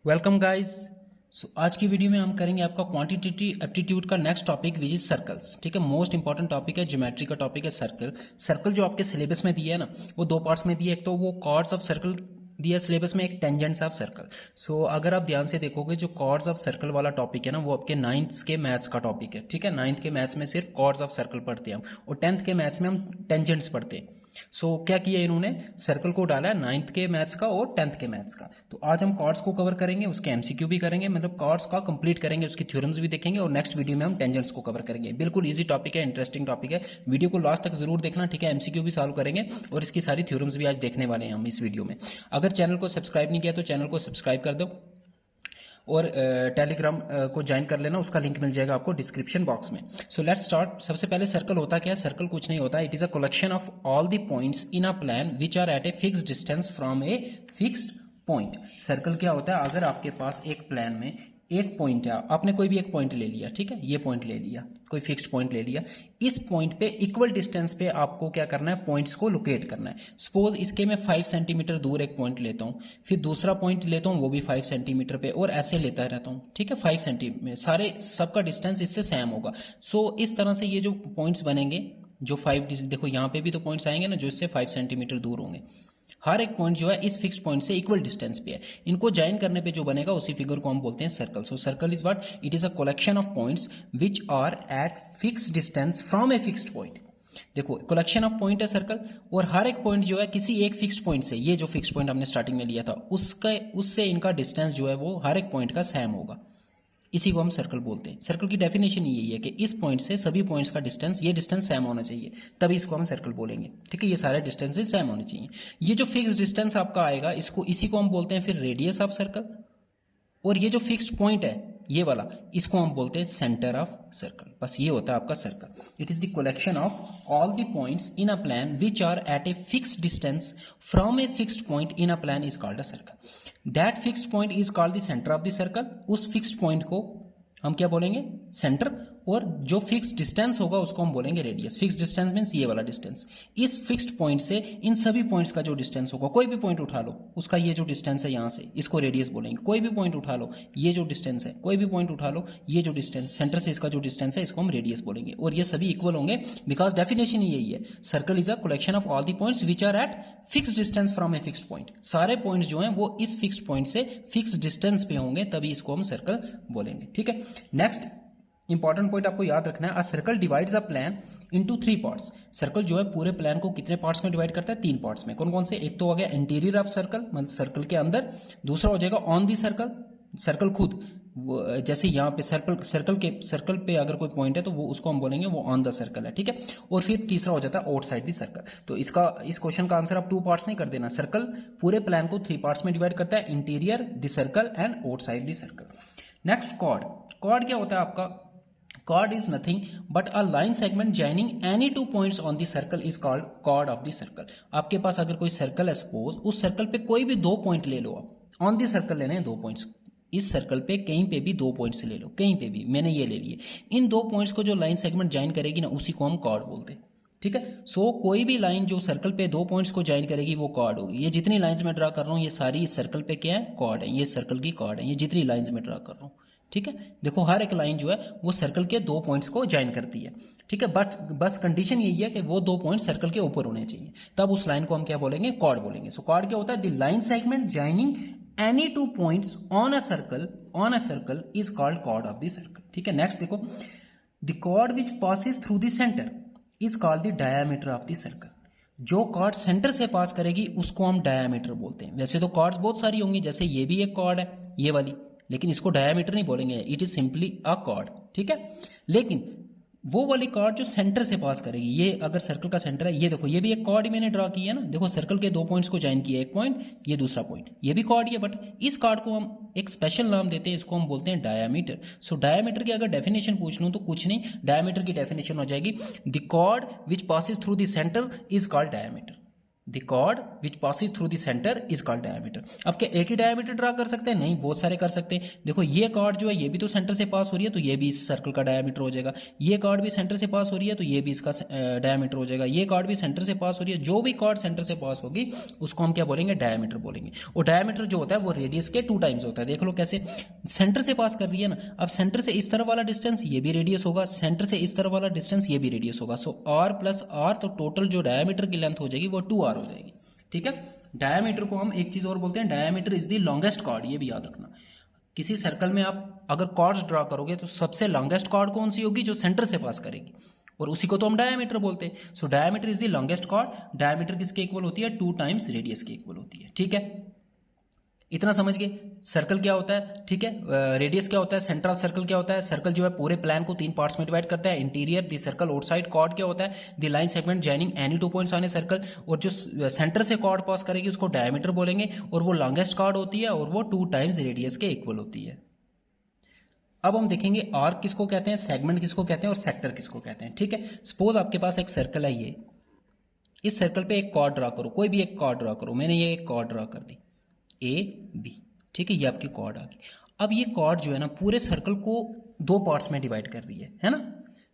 Welcome guys. आज की video में हम करेंगे आपका क्वांटिटेटिव एप्टीट्यूड का next topic which is circles. ठीक है, मोस्ट इंपॉर्टेंट टॉपिक है, ज्योमेट्री का टॉपिक है सर्कल। सर्कल जो आपके सिलेबस में दिया है ना, वो दो पार्ट्स में दिया है। एक तो वो कॉर्ड्स ऑफ सर्कल दिया सिलेबस में, एक टेंजेंट्स ऑफ सर्कल। सो अगर आप ध्यान से देखोगे, जो कॉर्ड्स ऑफ सर्कल वाला टॉपिक है ना, वो आपके नाइन्थ के मैथ्स का टॉपिक है। ठीक है, नाइन्थ के मैथ्स में सिर्फ कॉर्ड्स ऑफ सर्कल पढ़ते हैं हम, और टेंथ के मैथ्स में हम टेंजेंट्स पढ़ते हैं। क्या किया इन्होंने, सर्कल को डाला है नाइन्थ के मैथ्स का और टेंथ के मैथ्स का। तो आज हम कॉर्ड्स को कवर करेंगे, उसके एमसीक्यू भी करेंगे, मतलब कॉर्ड्स का कंप्लीट करेंगे, उसकी थ्योरम्स भी देखेंगे, और नेक्स्ट वीडियो में हम टेंजेंट्स को कवर करेंगे। बिल्कुल इजी टॉपिक है, इंटरेस्टिंग टॉपिक है, वीडियो को लास्ट तक जरूर देखना। ठीक है, एमसीक्यू भी सॉल्व करेंगे और इसकी सारी थ्योरम्स भी आज देखने वाले हैं हम इस वीडियो में। अगर चैनल को सब्सक्राइब नहीं किया तो चैनल को सब्सक्राइब कर दो, और टेलीग्राम को ज्वाइन कर लेना, उसका लिंक मिल जाएगा आपको डिस्क्रिप्शन बॉक्स में। So let's start. सबसे पहले सर्कल होता क्या है? सर्कल कुछ नहीं होता, it is a collection of all the points in a plan which are at a fixed distance from a fixed point. Circle क्या होता है? अगर आपके पास एक प्लान में एक पॉइंट है, आपने कोई भी एक पॉइंट ले लिया, ठीक है, ये पॉइंट ले लिया, कोई फिक्स्ड पॉइंट ले लिया, इस पॉइंट पे इक्वल डिस्टेंस पे आपको क्या करना है? पॉइंट्स को लोकेट करना है। सपोज इसके मैं 5 सेंटीमीटर दूर एक पॉइंट लेता हूँ, फिर दूसरा पॉइंट लेता हूँ वो भी 5 सेंटीमीटर पे, और ऐसे लेता रहता हूँ। ठीक है, 5 सेंटीमीटर सारे सबका डिस्टेंस इससे सेम होगा। इस तरह से ये जो पॉइंट्स बनेंगे, जो 5, देखो यहाँ पे भी तो पॉइंट्स आएंगे ना जो इससे 5 सेंटीमीटर दूर होंगे। हर एक पॉइंट जो है इस फिक्स पॉइंट से इक्वल डिस्टेंस पे है। इनको ज्वाइन करने पे जो बनेगा उसी फिगर को हम बोलते हैं circle. Circle is what? It is a collection of points which are at fix distance from a fixed point. देखो, कलेक्शन ऑफ पॉइंट है सर्कल, और हर एक पॉइंट जो है किसी एक फिक्स्ड पॉइंट से, ये जो फिक्स्ड पॉइंट हमने स्टार्टिंग में लिया था उससे इनका डिस्टेंस जो है वो हर एक पॉइंट का सेम होगा। इसी को हम सर्कल बोलते हैं। सर्कल की डेफिनेशन यही है कि इस पॉइंट से सभी पॉइंट्स का डिस्टेंस, ये डिस्टेंस सेम होना चाहिए, तभी इसको हम सर्कल बोलेंगे। ठीक है, ये सारे डिस्टेंसेस सेम होने चाहिए। ये जो फिक्स डिस्टेंस आपका आएगा, इसी को हम बोलते हैं फिर रेडियस ऑफ सर्कल। और ये जो फिक्स्ड पॉइंट है ये वाला, इसको हम बोलते हैं सेंटर ऑफ सर्कल। बस ये होता है आपका circle. It is the collection of all the points in a plan which are at a fixed distance from a fixed point in a plan is called a circle. That fixed point is called the centre of the circle. उस fixed point को हम क्या बोलेंगे? Centre. और जो fix distance होगा उसको हम बोलेंगे रेडियस। फिक्स डिस्टेंस मींस ये वाला डिस्टेंस। इस फिक्स्ड पॉइंट से इन सभी पॉइंट्स का जो डिस्टेंस होगा, कोई भी पॉइंट उठा लो, उसका ये जो डिस्टेंस है यहाँ से, इसको रेडियस बोलेंगे। कोई भी पॉइंट उठा लो, ये जो डिस्टेंस है, कोई भी पॉइंट उठा लो, ये जो डिस्टेंस सेंटर से इसका जो डिस्टेंस है, इसको हम रेडियस बोलेंगे। और ये सभी इक्वल होंगे, बिकॉज डेफिनेशन यही है, circle is a collection of all the points which are at fix distance from a fixed point. सारे पॉइंट्स जो हैं वो इस फिक्स्ड पॉइंट से फिक्स डिस्टेंस पे होंगे, तभी इसको हम सर्कल बोलेंगे। ठीक है, नेक्स्ट इंपॉर्टेंट पॉइंट आपको याद रखना है, a circle divides a plan into 3 parts. Circle जो है पूरे प्लान को कितने पार्ट्स में डिवाइड करता है? 3 पार्ट्स में। कौन कौन से? एक तो हो गया इंटीरियर ऑफ सर्कल, मतलब सर्कल के अंदर। दूसरा हो जाएगा ऑन दी सर्कल, सर्कल खुद, जैसे यहाँ पे सर्कल पे अगर कोई पॉइंट है तो वो उसको हम बोलेंगे वो ऑन द सर्कल है। ठीक है, और फिर तीसरा हो जाता है आउटसाइड दी सर्कल। तो इस क्वेश्चन का आंसर आप 2 पार्ट्स नहीं कर देना। सर्कल पूरे प्लान को 3 पार्ट्स में डिवाइड करता है, interior, the circle and outside the circle. Next chord. Chord क्या होता है आपका? Chord is nothing but a line segment joining any 2 points on the circle is called chord of the circle। आपके पास अगर कोई सर्कल है, सपोज उस circle पे कोई भी 2 पॉइंट ले लो, आप ऑन दी सर्कल लेने हैं 2 पॉइंट्स। इस सर्कल पे कहीं पे भी 2 पॉइंट्स ले लो, कहीं पे भी, मैंने ये ले लिए। इन 2 पॉइंट्स को जो लाइन सेगमेंट ज्वाइन करेगी ना, उसी को हम कॉर्ड बोलते हैं। ठीक है, कोई भी लाइन जो सर्कल पे 2 पॉइंट्स को ज्वाइन करेगी वो कॉर्ड होगी। ये जितनी लाइंस में ड्रा कर रहा हूँ, ये सारी इस सर्कल पे क्या है? कॉर्ड है। ये सर्कल की कॉर्ड है, ये जितनी लाइंस में ड्रा कर रहा हूँ। ठीक है, देखो हर एक लाइन जो है वो सर्कल के 2 पॉइंट्स को ज्वाइन करती है। ठीक है, बट बस कंडीशन यही है कि वो 2 पॉइंट सर्कल के ऊपर होने चाहिए, तब उस लाइन को हम क्या बोलेंगे? कॉर्ड बोलेंगे। कॉर्ड क्या होता है? The line segment joining any 2 points on a circle is called chord of the circle. ठीक है, नेक्स्ट देखो, the chord which passes through the centre is called the diameter of the circle. जो chord centre से pass करेगी उसको हम diameter बोलते हैं। वैसे तो कॉर्ड्स बहुत सारी होंगी, जैसे ये भी एक कॉर्ड है, ये वाली, लेकिन इसको डायमीटर नहीं बोलेंगे, it is simply a cord. ठीक है, लेकिन वो वाली कॉर्ड जो सेंटर से पास करेगी, ये अगर सर्कल का सेंटर है, ये देखो ये भी एक कॉर्ड ही मैंने ड्रा की है ना। देखो सर्कल के 2 पॉइंट्स को ज्वाइन किया, एक पॉइंट, ये दूसरा पॉइंट, ये भी कॉर्ड ही है, बट इस कॉर्ड को हम एक स्पेशल नाम देते हैं, इसको हम बोलते हैं डायामीटर। डायामीटर की अगर डेफिनेशन पूछ लूँ तो कुछ नहीं, डायामीटर की डेफिनेशन हो जाएगी, the chord which passes through the centre is called diameter. The chord which passes through the centre is called diameter. अब क्या एक ही डायमीटर ड्रा कर सकते हैं? नहीं, बहुत सारे कर सकते हैं। देखो ये कॉर्ड जो है ये भी तो सेंटर से पास हो रही है, तो ये भी इस सर्कल का डायमीटर हो जाएगा। ये कॉर्ड भी सेंटर से पास हो रही है, तो ये भी इसका डायमीटर हो जाएगा। ये कॉर्ड भी सेंटर से पास हो रही है, जो भी कॉर्ड सेंटर से पास होगी उसको हम क्या बोलेंगे? डायमीटर बोलेंगे। और डायमीटर जो होता है वो रेडियस के 2 टाइम्स होता है। देख लो कैसे, सेंटर से पास कर रही है ना, अब सेंटर से इस तरफ वाला डिस्टेंस ये भी रेडियस होगा, सेंटर से इस तरफ वाला डिस्टेंस ये भी रेडियस होगा। सो r प्लस r, तो टोटल जो डायमीटर की लेंथ हो जाएगी वो 2r हो जाएगी। ठीक है, डायमीटर को हम एक चीज और बोलते हैं, diameter is the longest cord. ये भी याद रखना, किसी सर्कल में आप अगर कॉर्ड्स ड्रा करोगे तो सबसे लॉन्गेस्ट कॉर्ड कौन सी होगी? जो सेंटर से पास करेगी, और उसी को तो हम डायमीटर बोलते हैं। So diameter is the longest cord. Diameter किसके इक्वल होती है? 2 टाइम्स रेडियस के इक्वल होती है। ठीक है, इतना समझ गए। सर्कल क्या होता है, ठीक है, रेडियस क्या होता है, सेंटर ऑफ सर्कल क्या होता है। सर्कल जो है पूरे प्लान को 3 पार्ट्स में डिवाइड करता है, interior, the circle, outside. Chord क्या होता है? The line segment joining any 2 points on a circle. और जो सेंटर से कॉर्ड पास करेगी उसको डायमीटर बोलेंगे, और वो लॉन्गेस्ट कॉर्ड होती है, और वो 2 टाइम्स रेडियस के इक्वल होती है। अब हम देखेंगे आर्क किसको कहते हैं, सेगमेंट किसको कहते हैं, और सेक्टर किसको कहते हैं। ठीक है, सपोज आपके पास एक सर्कल है, ये इस सर्कल पे एक कॉर्ड ड्रा करो, कोई भी एक कॉर्ड ड्रा करो। मैंने ये एक कॉर्ड ड्रा कर दी AB, ठीक है, ये आपकी कॉर्ड आ गई। अब ये कॉर्ड जो है ना पूरे सर्कल को 2 पार्ट्स में डिवाइड कर रही है ना,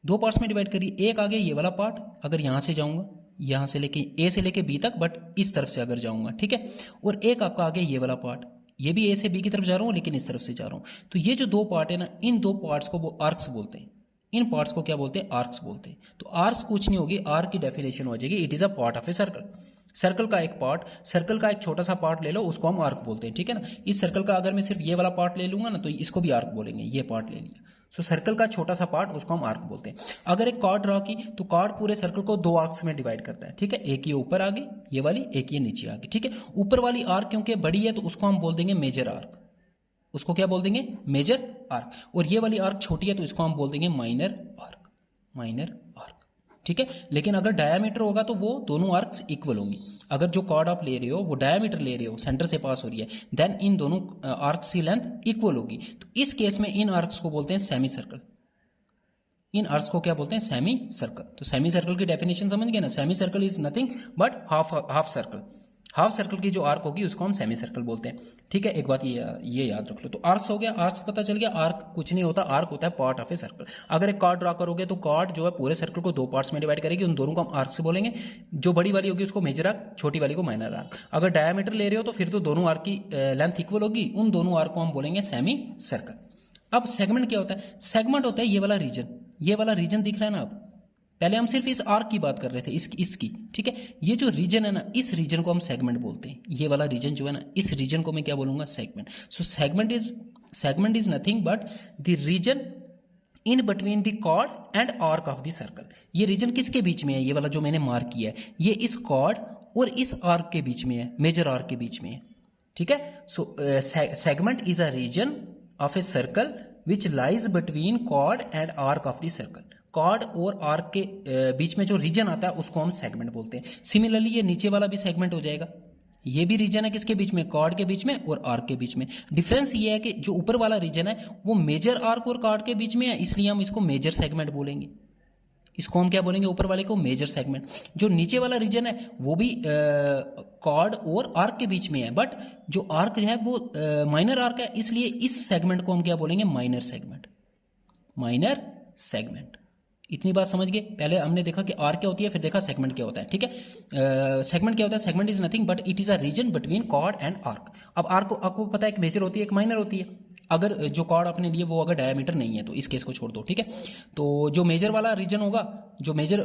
2 पार्ट्स में डिवाइड कर रही है। एक आगे ये वाला पार्ट, अगर यहाँ से जाऊंगा, यहाँ से लेके A से लेके B तक, बट इस तरफ से अगर जाऊंगा, ठीक है, और एक आपका आगे ये वाला पार्ट, ये भी A से B की तरफ जा रहा हूँ लेकिन इस तरफ से जा रहा हूँ। तो ये जो 2 पार्ट है ना, इन 2 पार्ट्स को वो आर्क्स बोलते हैं। इन पार्ट्स को क्या बोलते हैं? आर्क्स बोलते हैं। तो आर्क्स कुछ नहीं होगी, आर्क की डेफिनेशन हो जाएगी, it is a part of a circle. Circle का एक पार्ट, सर्कल का एक छोटा सा पार्ट ले लो, उसको हम आर्क बोलते हैं। ठीक है ना, इस सर्कल का अगर मैं सिर्फ ये वाला पार्ट ले लूंगा ना, तो इसको भी आर्क बोलेंगे। ये पार्ट ले लिया, सो सर्कल का छोटा सा पार्ट, उसको हम आर्क बोलते हैं। अगर एक कॉर्ड ड्रॉ की, तो कॉर्ड पूरे सर्कल को 2 आर्क्स में डिवाइड करता है। ठीक है, एक ये ऊपर आ गई ये वाली, एक ये नीचे आ गई। ठीक है, ऊपर वाली आर्क क्योंकि बड़ी है तो उसको हम बोल देंगे मेजर आर्क, उसको क्या बोल देंगे? Major arc. और ये वाली आर्क छोटी है तो इसको हम बोल देंगे माइनर आर्क, माइनर आर्क। ठीक है, लेकिन अगर डायामीटर होगा तो वो दोनों आर्क्स इक्वल होंगी। अगर जो कॉर्ड आप ले रहे हो वो डायामीटर ले रहे हो, सेंटर से पास हो रही है, देन इन दोनों आर्क्स की लेंथ इक्वल होगी। तो इस केस में इन आर्क्स को बोलते हैं सेमी सर्कल। इन आर्क्स को क्या बोलते हैं? Semi circle. तो सेमी सर्कल की डेफिनेशन समझ गए ना, semi circle is nothing but half circle. Half circle की जो आर्क होगी उसको हम सेमी सर्कल बोलते हैं। ठीक है, एक बात ये याद रख लो। तो आर्क्स हो गया, आर्क्स पता चल गया। आर्क कुछ नहीं होता, आर्क होता है पार्ट ऑफ ए सर्कल। अगर एक कॉर्ड ड्रा करोगे तो कॉर्ड जो है पूरे सर्कल को 2 पार्ट्स में डिवाइड करेगी, उन दोनों को हम आर्क से बोलेंगे। जो बड़ी वाली होगी उसको मेजर आर्क, छोटी वाली को माइनर आर्क। अगर डायमीटर ले रहे हो तो फिर तो दोनों आर्क की लेंथ इक्वल होगी, उन दोनों आर्क को हम बोलेंगे सेमी सर्कल। अब सेगमेंट क्या होता है? सेगमेंट होता है ये वाला रीजन, ये वाला रीजन दिख रहा है ना। अब पहले हम सिर्फ इस आर्क की बात कर रहे थे, इसकी। ठीक है, ये जो रीजन है ना, इस रीजन को हम सेगमेंट बोलते हैं। ये वाला रीजन जो है ना, इस रीजन को मैं क्या बोलूंगा? Segment. So segment is nothing but the region in between the chord and arc of the circle. ये रीजन किसके बीच में है? ये वाला जो मैंने मार्क किया है, ये इस कॉर्ड और इस आर्क के बीच में है, मेजर आर्क के बीच में है। ठीक है, so segment is a region of a circle which lies between chord and arc of the circle. Chord और आर्क के बीच में जो रीजन आता है उसको हम सेगमेंट बोलते हैं। सिमिलरली ये नीचे वाला भी सेगमेंट हो जाएगा। ये भी रीजन है किसके बीच में? कॉर्ड के बीच में और आर्क के बीच में। डिफरेंस ये है कि जो ऊपर वाला रीजन है वो मेजर आर्क और कॉर्ड के बीच में है, इसलिए हम इसको मेजर सेगमेंट बोलेंगे। इसको हम क्या बोलेंगे? ऊपर वाले को मेजर सेगमेंट। जो नीचे वाला रीजन है वो भी कॉर्ड और आर्क के बीच में है, बट जो आर्क है वो माइनर आर्क है, इसलिए इस सेगमेंट को हम क्या बोलेंगे? Minor segment, minor segment. इतनी बात समझ गए? पहले हमने देखा कि आर्क क्या होती है, फिर देखा सेगमेंट क्या होता है। ठीक है, सेगमेंट क्या होता है? Segment is nothing but it is a region between chord and arc. अब आर्क आपको पता है एक मेजर होती है, एक माइनर होती है। अगर जो कॉर्ड आपने लिए वो अगर डायमीटर नहीं है तो इस केस को छोड़ दो। ठीक है, तो जो मेजर वाला रीजन होगा, जो मेजर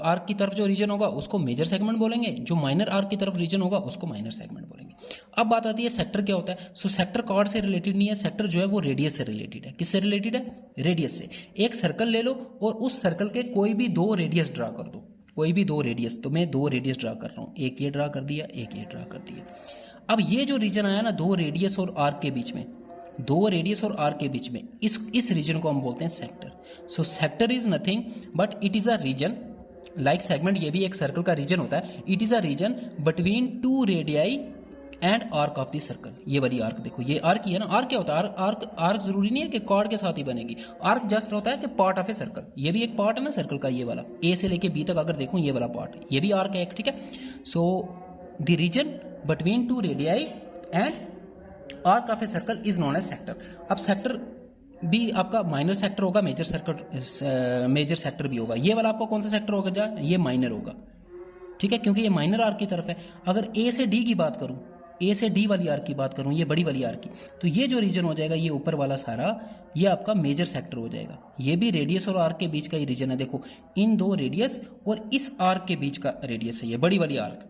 आर्क की तरफ जो रीजन होगा उसको मेजर सेगमेंट बोलेंगे, जो माइनर आर्क की तरफ रीजन होगा उसको माइनर सेगमेंट बोलेंगे। अब बात आती है सेक्टर क्या होता है। सो सेक्टर कॉर्ड से रिलेटेड नहीं है, सेक्टर जो है वो रेडियस से रिलेटेड है। किससे रिलेटेड है? रेडियस से। एक सर्कल ले लो और उस सर्कल के कोई भी 2 रेडियस ड्रा कर दो, कोई भी 2 रेडियस। तो मैं 2 रेडियस ड्रा कर रहा हूँ, एक ये ड्रा कर दिया, एक ये ड्रा कर दिया। अब ये जो रीजन आया ना 2 रेडियस और आर्क के बीच में, 2 रेडियस और आर्क के बीच में, इस रीजन को हम बोलते हैं sector. So sector is nothing but it is a region like segment. ये भी एक सर्कल का रीजन होता है। It is a region between 2 radii and arc of the circle. ये वाली आर्क देखो, ये आर्क ही है ना। आर्क क्या होता है? आर्क जरूरी नहीं है कि कॉर्ड के साथ ही बनेगी। आर्क जस्ट होता है कि पार्ट ऑफ ए सर्कल। ये भी एक पार्ट है ना सर्कल का, ये वाला ए से लेके बी तक अगर देखो ये वाला पार्ट, ये भी आर्क है एक। ठीक है, so the region between two radii and arc of a circle is known as sector. अब सेक्टर भी आपका माइनर सेक्टर होगा, मेजर सेक्टर भी होगा। ये वाला आपका कौन सा सेक्टर होगा? जा ये माइनर होगा, ठीक है, क्योंकि ये माइनर आर्क की तरफ है। अगर ए से डी की बात करूं, ए से डी वाली आर्क की बात करूं, ये बड़ी वाली आर्क की, तो ये जो रीजन हो जाएगा, ये ऊपर वाला सारा, ये आपका मेजर सेक्टर हो जाएगा। ये भी रेडियस और आर्क के बीच का ही रीजन है। देखो इन दो रेडियस और इस आर्क के बीच का रेडियस है ये बड़ी वाली आर्क।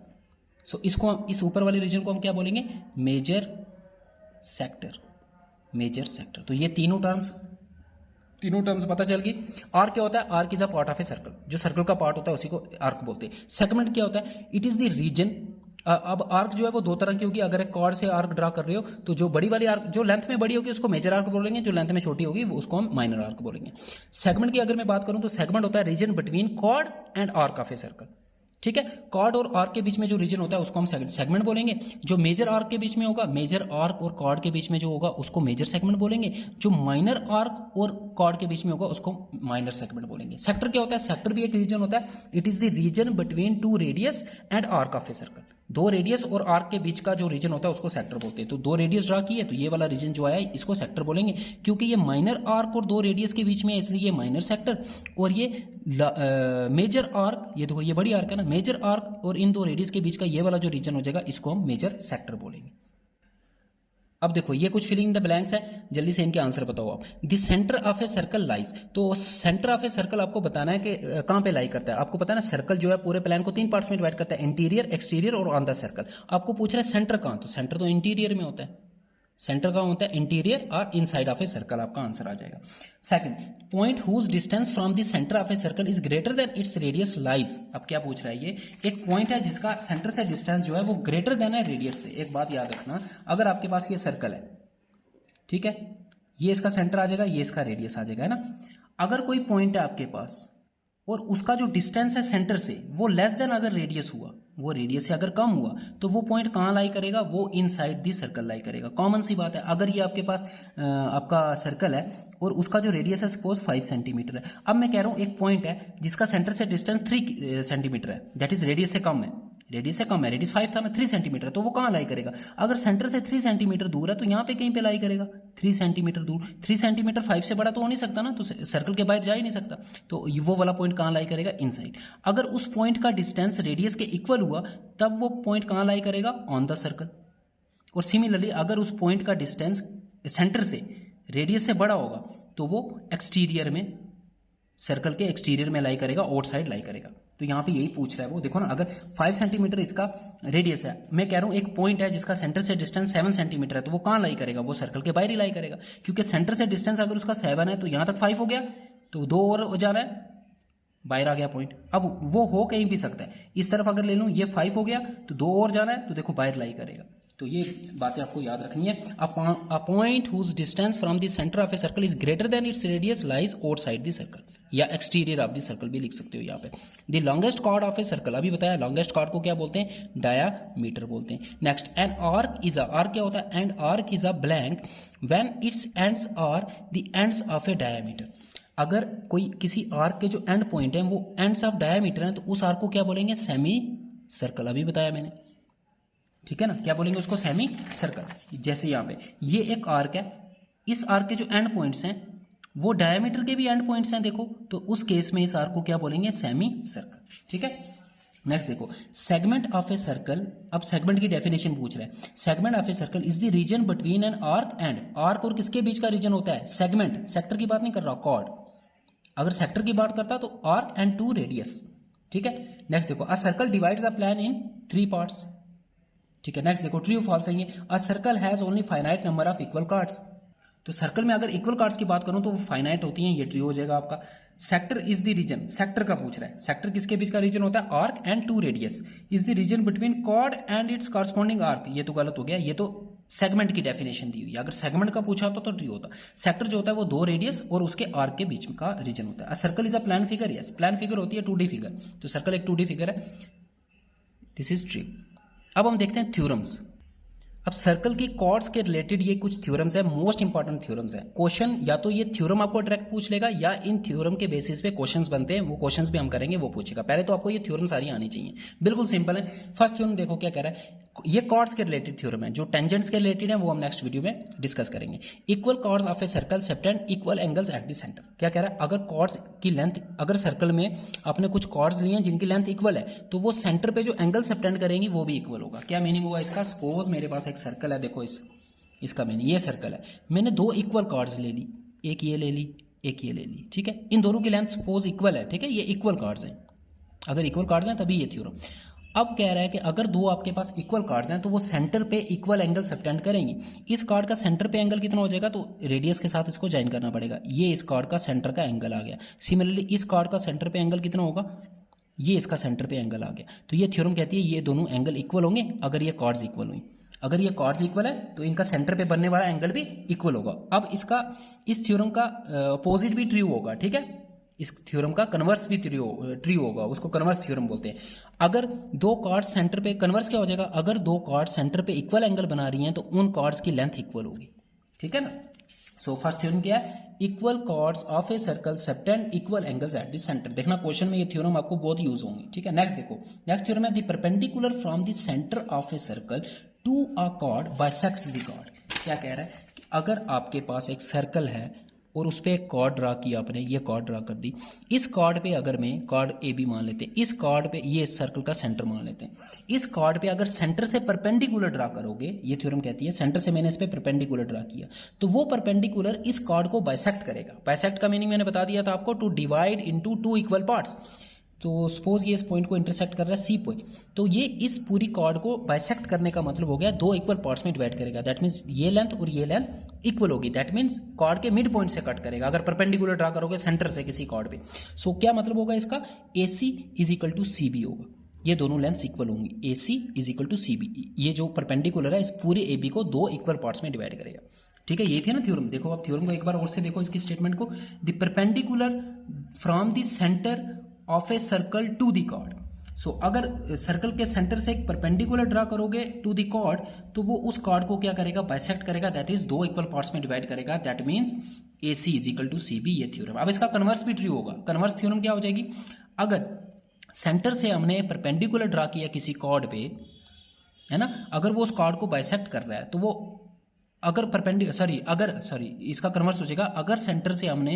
सो इसको, इस ऊपर वाले रीजन को हम क्या बोलेंगे? Major sector, major sector. तो ये तीनों टर्म्स पता चल गई। आर्क क्या होता है? Arc is a part of a circle, जो सर्कल का पार्ट होता है उसी को आर्क बोलते हैं। सेगमेंट क्या होता है? It is the region. अब आर्क जो है वो दो तरह की होगी। अगर एक कॉर्ड से आर्क ड्रा कर रहे हो तो जो बड़ी वाली आर्क जो लेंथ में बड़ी होगी उसको मेजर आर्क बोलेंगे, जो लेंथ में छोटी होगी वो उसको हम माइनर आर्क बोलेंगे। सेगमेंट की अगर मैं बात करूं तो सेगमेंट होता है region between chord and arc of a circle, ठीक है। कॉर्ड और आर्क के बीच में जो रीजन होता है उसको हम सेगमेंट बोलेंगे। जो मेजर आर्क के बीच में होगा, मेजर आर्क और कॉर्ड के बीच में जो होगा उसको मेजर सेगमेंट बोलेंगे। जो माइनर आर्क और कॉर्ड के बीच में होगा उसको माइनर सेगमेंट बोलेंगे। सेक्टर क्या होता है? सेक्टर भी एक रीजन होता है। It is the region between to radius and arc of a circle. दो रेडियस और आर्क के बीच का जो रीजन होता है उसको सेक्टर बोलते हैं। तो दो रेडियस ड्रा किए तो ये वाला रीजन जो आया इसको सेक्टर बोलेंगे, क्योंकि ये माइनर आर्क और दो रेडियस के बीच में है, इसलिए ये माइनर सेक्टर। और ये मेजर आर्क, ये देखो ये बड़ी आर्क है ना, मेजर आर्क और इन दो रेडियस के बीच का ये वाला जो रीजन हो जाएगा इसको हम मेजर सेक्टर बोलेंगे। अब देखो ये कुछ फिलिंग द ब्लैंक्स है, जल्दी से इनके आंसर बताओ आप। The centre of a circle lies, तो सेंटर ऑफ ए सर्कल आपको बताना है कि कहां पे लाई करता है। आपको पता है ना सर्कल जो है पूरे प्लान को तीन पार्ट्स में डिवाइड करता है, इंटीरियर, एक्सटीरियर और ऑन द सर्कल। आपको पूछ रहा है सेंटर कहां, तो सेंटर तो इंटीरियर में होता है। सेंटर कहां होता है? इंटीरियर और इनसाइड ऑफ ए सर्कल, आपका आंसर आ जाएगा। Second, point whose distance from the centre of a circle is greater than its radius lies. अब क्या पूछ रहा है? ये एक पॉइंट है जिसका सेंटर से डिस्टेंस जो है वो ग्रेटर देन है रेडियस से। एक बात याद रखना, अगर आपके पास ये सर्कल है, ठीक है, ये इसका सेंटर आ जाएगा, ये इसका रेडियस आ जाएगा, है ना। अगर कोई पॉइंट है आपके पास और उसका जो डिस्टेंस है सेंटर से वो लेस देन अगर रेडियस हुआ, वो रेडियस से अगर कम हुआ, तो वो पॉइंट कहाँ लाई करेगा? वो इनसाइड दी सर्कल लाई करेगा। कॉमन सी बात है। अगर ये आपके पास आपका सर्कल है और उसका जो रेडियस है सपोज 5 सेंटीमीटर है। अब मैं कह रहा हूँ एक पॉइंट है जिसका सेंटर से डिस्टेंस 3 सेंटीमीटर है, दैट इज रेडियस से कम है, रेडियस 5 था ना, 3 सेंटीमीटर, तो वो कहाँ लाई करेगा? अगर सेंटर से 3 सेंटीमीटर दूर है तो यहाँ पे कहीं पे लाई करेगा 3 सेंटीमीटर दूर। 3 सेंटीमीटर 5 से बड़ा तो हो नहीं सकता ना, तो सर्कल के बाहर जा ही नहीं सकता, तो वो वाला पॉइंट कहाँ लाई करेगा? इनसाइड। अगर उस पॉइंट का डिस्टेंस रेडियस के इक्वल हुआ तब वो पॉइंट कहाँ लाई करेगा? On the circle. और सिमिलरली अगर उस पॉइंट का डिस्टेंस सेंटर से रेडियस से बड़ा होगा तो वो एक्सटीरियर में, सर्कल के एक्सटीरियर में लाई करेगा, आउटसाइड लाई करेगा। तो यहाँ पे यही पूछ रहा है वो। देखो ना, अगर 5 सेंटीमीटर इसका रेडियस है, मैं कह रहा हूँ एक पॉइंट है जिसका सेंटर से डिस्टेंस 7 सेंटीमीटर है, तो वो कहाँ लाई करेगा? वो सर्कल के बाहर ही लाई करेगा, क्योंकि सेंटर से डिस्टेंस अगर उसका 7 है तो यहाँ तक 5 हो गया, तो 2 और हो जाना है, बाहर आ गया पॉइंट। अब वो हो कहीं भी सकता है, इस तरफ अगर ले लूँ ये 5 हो गया तो 2 और जाना है, तो देखो बाहर लाई करेगा। तो ये बातें आपको याद रखनी है। A point whose distance from the centre of a circle is greater than its radius lies outside the circle, या एक्सटीरियर ऑफ द सर्कल भी लिख सकते हो यहाँ पे। The longest chord of a circle, अभी बताया लॉन्गेस्ट कॉर्ड को क्या बोलते हैं? डायामीटर बोलते हैं। Next, an arc is a, arc क्या होता है? An arc is a blank when its ends are the ends of a diameter. अगर कोई किसी आर्क के जो एंड पॉइंट है वो एंड्स ऑफ डायामीटर है तो उस आर्क को क्या बोलेंगे? Semi circle. अभी बताया मैंने, ठीक है ना, क्या बोलेंगे उसको? Semi circle. जैसे यहाँ पे ये एक आर्क है, इस आर्क के जो एंड पॉइंट्स हैं वो डायमीटर के भी एंड पॉइंट्स हैं, देखो, तो उस केस में इस आर्क को क्या बोलेंगे? सेमी सर्कल, ठीक है। नेक्स्ट देखो, सेगमेंट ऑफ ए सर्कल। अब सेगमेंट की डेफिनेशन पूछ रहा है। Segment of a circle is the region between an arc and, arc और किसके बीच का रीजन होता है? सेगमेंट। सेक्टर की बात नहीं कर रहा, कॉर्ड। अगर सेक्टर की बात करता तो आर्क एंड 2 रेडियस, ठीक है। नेक्स्ट देखो, a circle divides a plan in 3 parts, ठीक है। नेक्स्ट देखो, ट्रू फॉल्स है ये। A circle has only finite number of equal cards, तो सर्कल में अगर इक्वल कार्ड्स की बात करूं तो वो फाइनाइट होती हैं, ये ट्रू हो जाएगा आपका। Sector is the region, sector का पूछ रहा है, सेक्टर किसके बीच का रीजन होता है? Arc and 2 radius is the region between chord and its corresponding arc, ये तो गलत हो गया, ये तो सेगमेंट की डेफिनेशन दी हुई है। अगर सेगमेंट का पूछा होता तो ट्रू होता। सेक्टर जो होता है वो 2 रेडियस और उसके आर्क के बीच का रीजन होता है। Circle is a plan figure, yes, plan figure होती है 2D फिगर, तो सर्कल एक 2D फिगर है, दिस इज ट्रू। अब हम देखते हैं थ्योरम्स। अब सर्कल की कॉर्ड्स के रिलेटेड ये कुछ थ्योरम्स है, मोस्ट इंपॉर्टेंट थ्योरम्स है। क्वेश्चन या तो ये थ्योरम आपको डायरेक्ट पूछ लेगा या इन थ्योरम के बेसिस पे क्वेश्चंस बनते हैं, वो क्वेश्चंस भी हम करेंगे, वो पूछेगा। पहले तो आपको ये थ्योरम सारी आनी चाहिए, बिल्कुल सिंपल है। फर्स्ट थ्योरम देखो क्या कह रहा है, ये कॉर्ड्स के रिलेटेड थ्योरम है, जो टेंजेंट्स के रिलेटेड है वो हम नेक्स्ट वीडियो में डिस्कस करेंगे। Equal chords of a circle subtend equal angles at the centre. क्या कह रहा है, अगर कॉर्ड्स की लेंथ, अगर सर्कल में आपने कुछ कॉर्ड्स लिए हैं जिनकी लेंथ इक्वल है, तो वो सेंटर पे जो एंगल सबटेंड करेंगी वो भी इक्वल होगा। क्या मीनिंग हुआ इसका, सपोज मेरे पास एक सर्कल है, देखो इसका मीनिंग, ये सर्कल है, मैंने दो इक्वल कॉर्ड्स ले ली, एक ये ले ली, एक ये ले ली, ठीक है, इन दोनों की लेंथ सपोज इक्वल है, ठीक है, ये इक्वल कॉर्ड्स हैं। अगर इक्वल कार्ड्स हैं तभी ये थ्योरम। अब कह रहा है कि अगर दो आपके पास इक्वल कार्ड्स हैं तो वो सेंटर पे इक्वल एंगल सबटेंड करेंगी। इस कार्ड का सेंटर पे एंगल कितना हो जाएगा, तो रेडियस के साथ इसको ज्वाइन करना पड़ेगा। ये इस कार्ड का सेंटर का एंगल आ गया। सिमिलरली इस कार्ड का सेंटर पे एंगल कितना होगा, ये इसका सेंटर पे एंगल आ गया। तो ये थ्योरम कहती है ये दोनों एंगल इक्वल होंगे अगर ये कार्ड्स इक्वल हुई। अगर ये कार्ड्स इक्वल है तो इनका सेंटर पे बनने वाला एंगल भी इक्वल होगा। अब इस थ्योरम का अपोजिट भी ट्रू होगा, ठीक है, इस थ्योरम का कन्वर्स भी ट्रू होगा, उसको कन्वर्स थ्योरम बोलते हैं। अगर दो कार्ड्स सेंटर पे, कन्वर्स क्या हो जाएगा, अगर दो कार्ड्स सेंटर पे इक्वल एंगल बना रही हैं तो उन कार्ड्स की लेंथ इक्वल होगी, ठीक है ना। सो फर्स्ट थ्योरम क्या है, equal chords of a circle subtend equal angles at the centre. देखना क्वेश्चन में ये थ्योरम आपको बहुत यूज होंगे, ठीक है। नेक्स्ट देखो, नेक्स्ट थ्योरम है the perpendicular from the centre of a circle to a chord bisects the chord. क्या कह रहा है कि अगर आपके पास एक सर्कल है और उस पर एक कॉर्ड ड्रा किया आपने, ये कॉर्ड ड्रा कर दी, इस कॉर्ड पे अगर मैं कॉर्ड ए बी मान लेते हैं, इस कॉर्ड पे ये इस सर्कल का सेंटर मान लेते हैं, इस कॉर्ड पे अगर सेंटर से परपेंडिकुलर ड्रा करोगे, ये थ्योरम कहती है सेंटर से मैंने इस पे परपेंडिकुलर ड्रा किया तो वो परपेंडिकुलर इस कॉर्ड को बाइसेक्ट करेगा। बाइसेक्ट का मीनिंग मैंने बता दिया था आपको, to divide into two equal parts. तो सपोज ये इस पॉइंट को इंटरसेक्ट कर रहा है सी पॉइंट, तो ये इस पूरी कॉर्ड को बाइसेक्ट करने का मतलब हो गया दो इक्वल पार्ट्स में डिवाइड करेगा। दैट मीन्स ये लेंथ और ये लेंथ इक्वल होगी, दैट मीन्स कॉर्ड के मिड पॉइंट से कट करेगा अगर परपेंडिकुलर ड्रा करोगे सेंटर से किसी कॉर्ड पे। सो क्या मतलब होगा इसका, A C is equal to C B होगा, ये दोनों लेंथ इक्वल होंगी, A C is equal to C B. ये जो परपेंडिकुलर है इस पूरे ए बी को दो इक्वल पार्ट्स में डिवाइड करेगा, ठीक है। ये थी ना थ्योरम। देखो आप थ्योरम को एक बार और से देखो, इसकी स्टेटमेंट को, the perpendicular from the centre of a circle to the chord. So अगर सर्कल के सेंटर से एक परपेंडिकुलर ड्रा करोगे टू द कॉर्ड तो वो उस कॉर्ड को क्या करेगा, बाइसेक्ट करेगा, दैट इज दो इक्वल पार्ट्स में डिवाइड करेगा, that means A C is equal to C B, ये थ्योरम। अब इसका कन्वर्स भी ट्रू होगा। कन्वर्स थ्योरम क्या हो जाएगी, अगर सेंटर से हमने परपेंडिकुलर ड्रा किया किसी कॉर्ड पे, है ना, अगर वो उस कॉर्ड को बाइसेक्ट कर रहा है तो वो अगर इसका कन्वर्स हो जाएगा, अगर सेंटर से हमने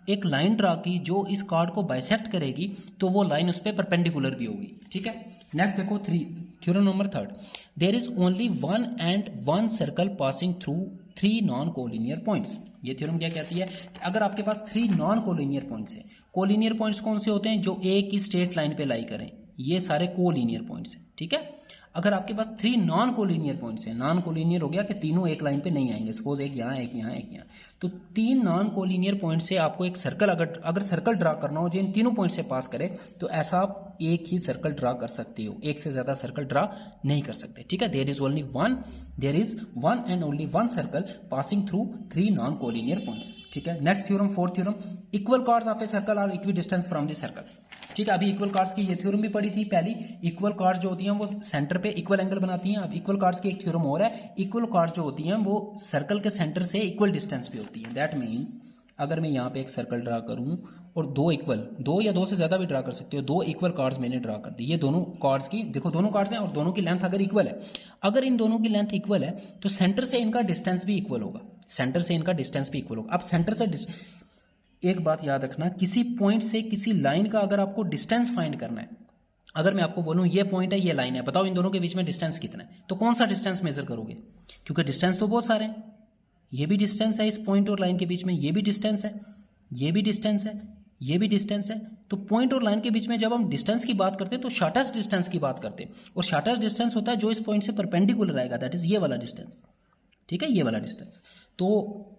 एक लाइन ड्रा की जो इस कार्ड को बाइसेक्ट करेगी तो वो लाइन उस पर परपेंडिकुलर भी होगी, ठीक है। नेक्स्ट देखो theorem number third, there is only one and one circle passing through three non collinear points. ये थ्योरम क्या कहती है, अगर आपके पास थ्री नॉन कोलिनियर पॉइंट्स हैं, कोलिनियर पॉइंट्स कौन से होते हैं, जो एक ही स्ट्रेट लाइन पे लाई करें, ये सारे कोलिनियर पॉइंट्स हैं, ठीक है। अगर आपके पास थ्री नॉन कोलिनियर पॉइंट्स हैं, नॉन कोलिनियर हो गया कि तीनों एक लाइन पे नहीं आएंगे, सपोज एक यहाँ एक यहाँ एक यहाँ, तो तीन नॉन कोलिनियर पॉइंट से आपको एक सर्कल, अगर सर्कल ड्रा करना हो जो इन तीनों पॉइंट से पास करे तो ऐसा आप एक ही सर्कल ड्रा कर सकते हो, एक से ज्यादा सर्कल ड्रा नहीं कर सकते, ठीक है। There is one and only one circle passing through three non collinear points, ठीक है। Next theorem, fourth theorem, equal chords of a circle are equidistant from the circle, ठीक है। अभी इक्वल कार्ड्स की ये थ्योरम भी पढ़ी थी पहली, इक्वल कार्ड्स जो होती हैं वो सेंटर पे इक्वल एंगल बनाती हैं। अब इक्वल कार्ड्स की एक थ्योरम और है, इक्वल कार्ड्स जो होती हैं वो सर्कल के सेंटर से इक्वल डिस्टेंस पे होती है। दैट मीन्स अगर मैं यहाँ पे एक सर्कल ड्रा करूँ और दो या दो से ज्यादा भी ड्रा कर सकते हो, दो इक्वल कार्ड्स मैंने ड्रा कर दी, ये दोनों कार्ड्स की, देखो दोनों कार्ड्स हैं और दोनों की लेंथ अगर इक्वल है, अगर इन दोनों की लेंथ इक्वल है तो सेंटर से इनका डिस्टेंस भी इक्वल होगा, सेंटर से इनका डिस्टेंस भी इक्वल होगा। अब सेंटर से एक बात याद रखना, किसी पॉइंट से किसी लाइन का अगर आपको डिस्टेंस फाइंड करना है, अगर मैं आपको बोलूं ये पॉइंट है ये लाइन है, बताओ इन दोनों के बीच में डिस्टेंस कितना है, तो कौन सा डिस्टेंस मेजर करोगे, क्योंकि डिस्टेंस तो बहुत सारे हैं, ये भी डिस्टेंस है इस पॉइंट और लाइन के बीच में, ये भी डिस्टेंस है, ये भी डिस्टेंस है, ये भी डिस्टेंस है, तो पॉइंट और लाइन के बीच में जब हम डिस्टेंस की बात करते हैं तो शॉर्टेस्ट डिस्टेंस की बात करते हैं, और शॉर्टेस्ट डिस्टेंस होता है जो इस पॉइंट से परपेंडिकुलर आएगा, दैट इज ये वाला डिस्टेंस, ठीक है, ये वाला डिस्टेंस। तो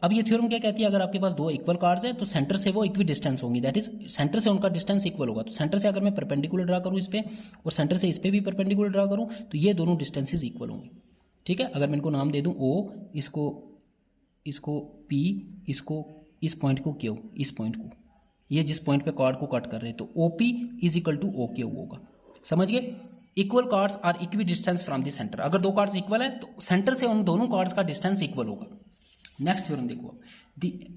अब ये थ्योरम क्या कहती है, अगर आपके पास दो इक्वल कार्ड्स हैं तो सेंटर से वो इक्वी डिस्टेंस होंगी, दैट इज सेंटर से उनका डिस्टेंस इक्वल होगा। तो सेंटर से अगर मैं परपेंडिकुलर ड्रा करूं इस पे और सेंटर से इस पे भी परपेंडिकुलर ड्रा करूं तो ये दोनों डिस्टेंसेस इक्वल होंगी, ठीक है। अगर मैं इनको नाम दे दूं ओ, इसको पी, इसको इस पॉइंट को क्यू, इस पॉइंट को, ये जिस पॉइंट पे कार्ड को कट कर रहे हैं, तो O P is equal to O Q होगा, समझ गए। Equal chords are equidistant from the centre. अगर दो कॉर्ड्स इक्वल है तो सेंटर से उन दोनों कॉर्ड्स का डिस्टेंस इक्वल होगा। नेक्स्ट थ्योरम देखो,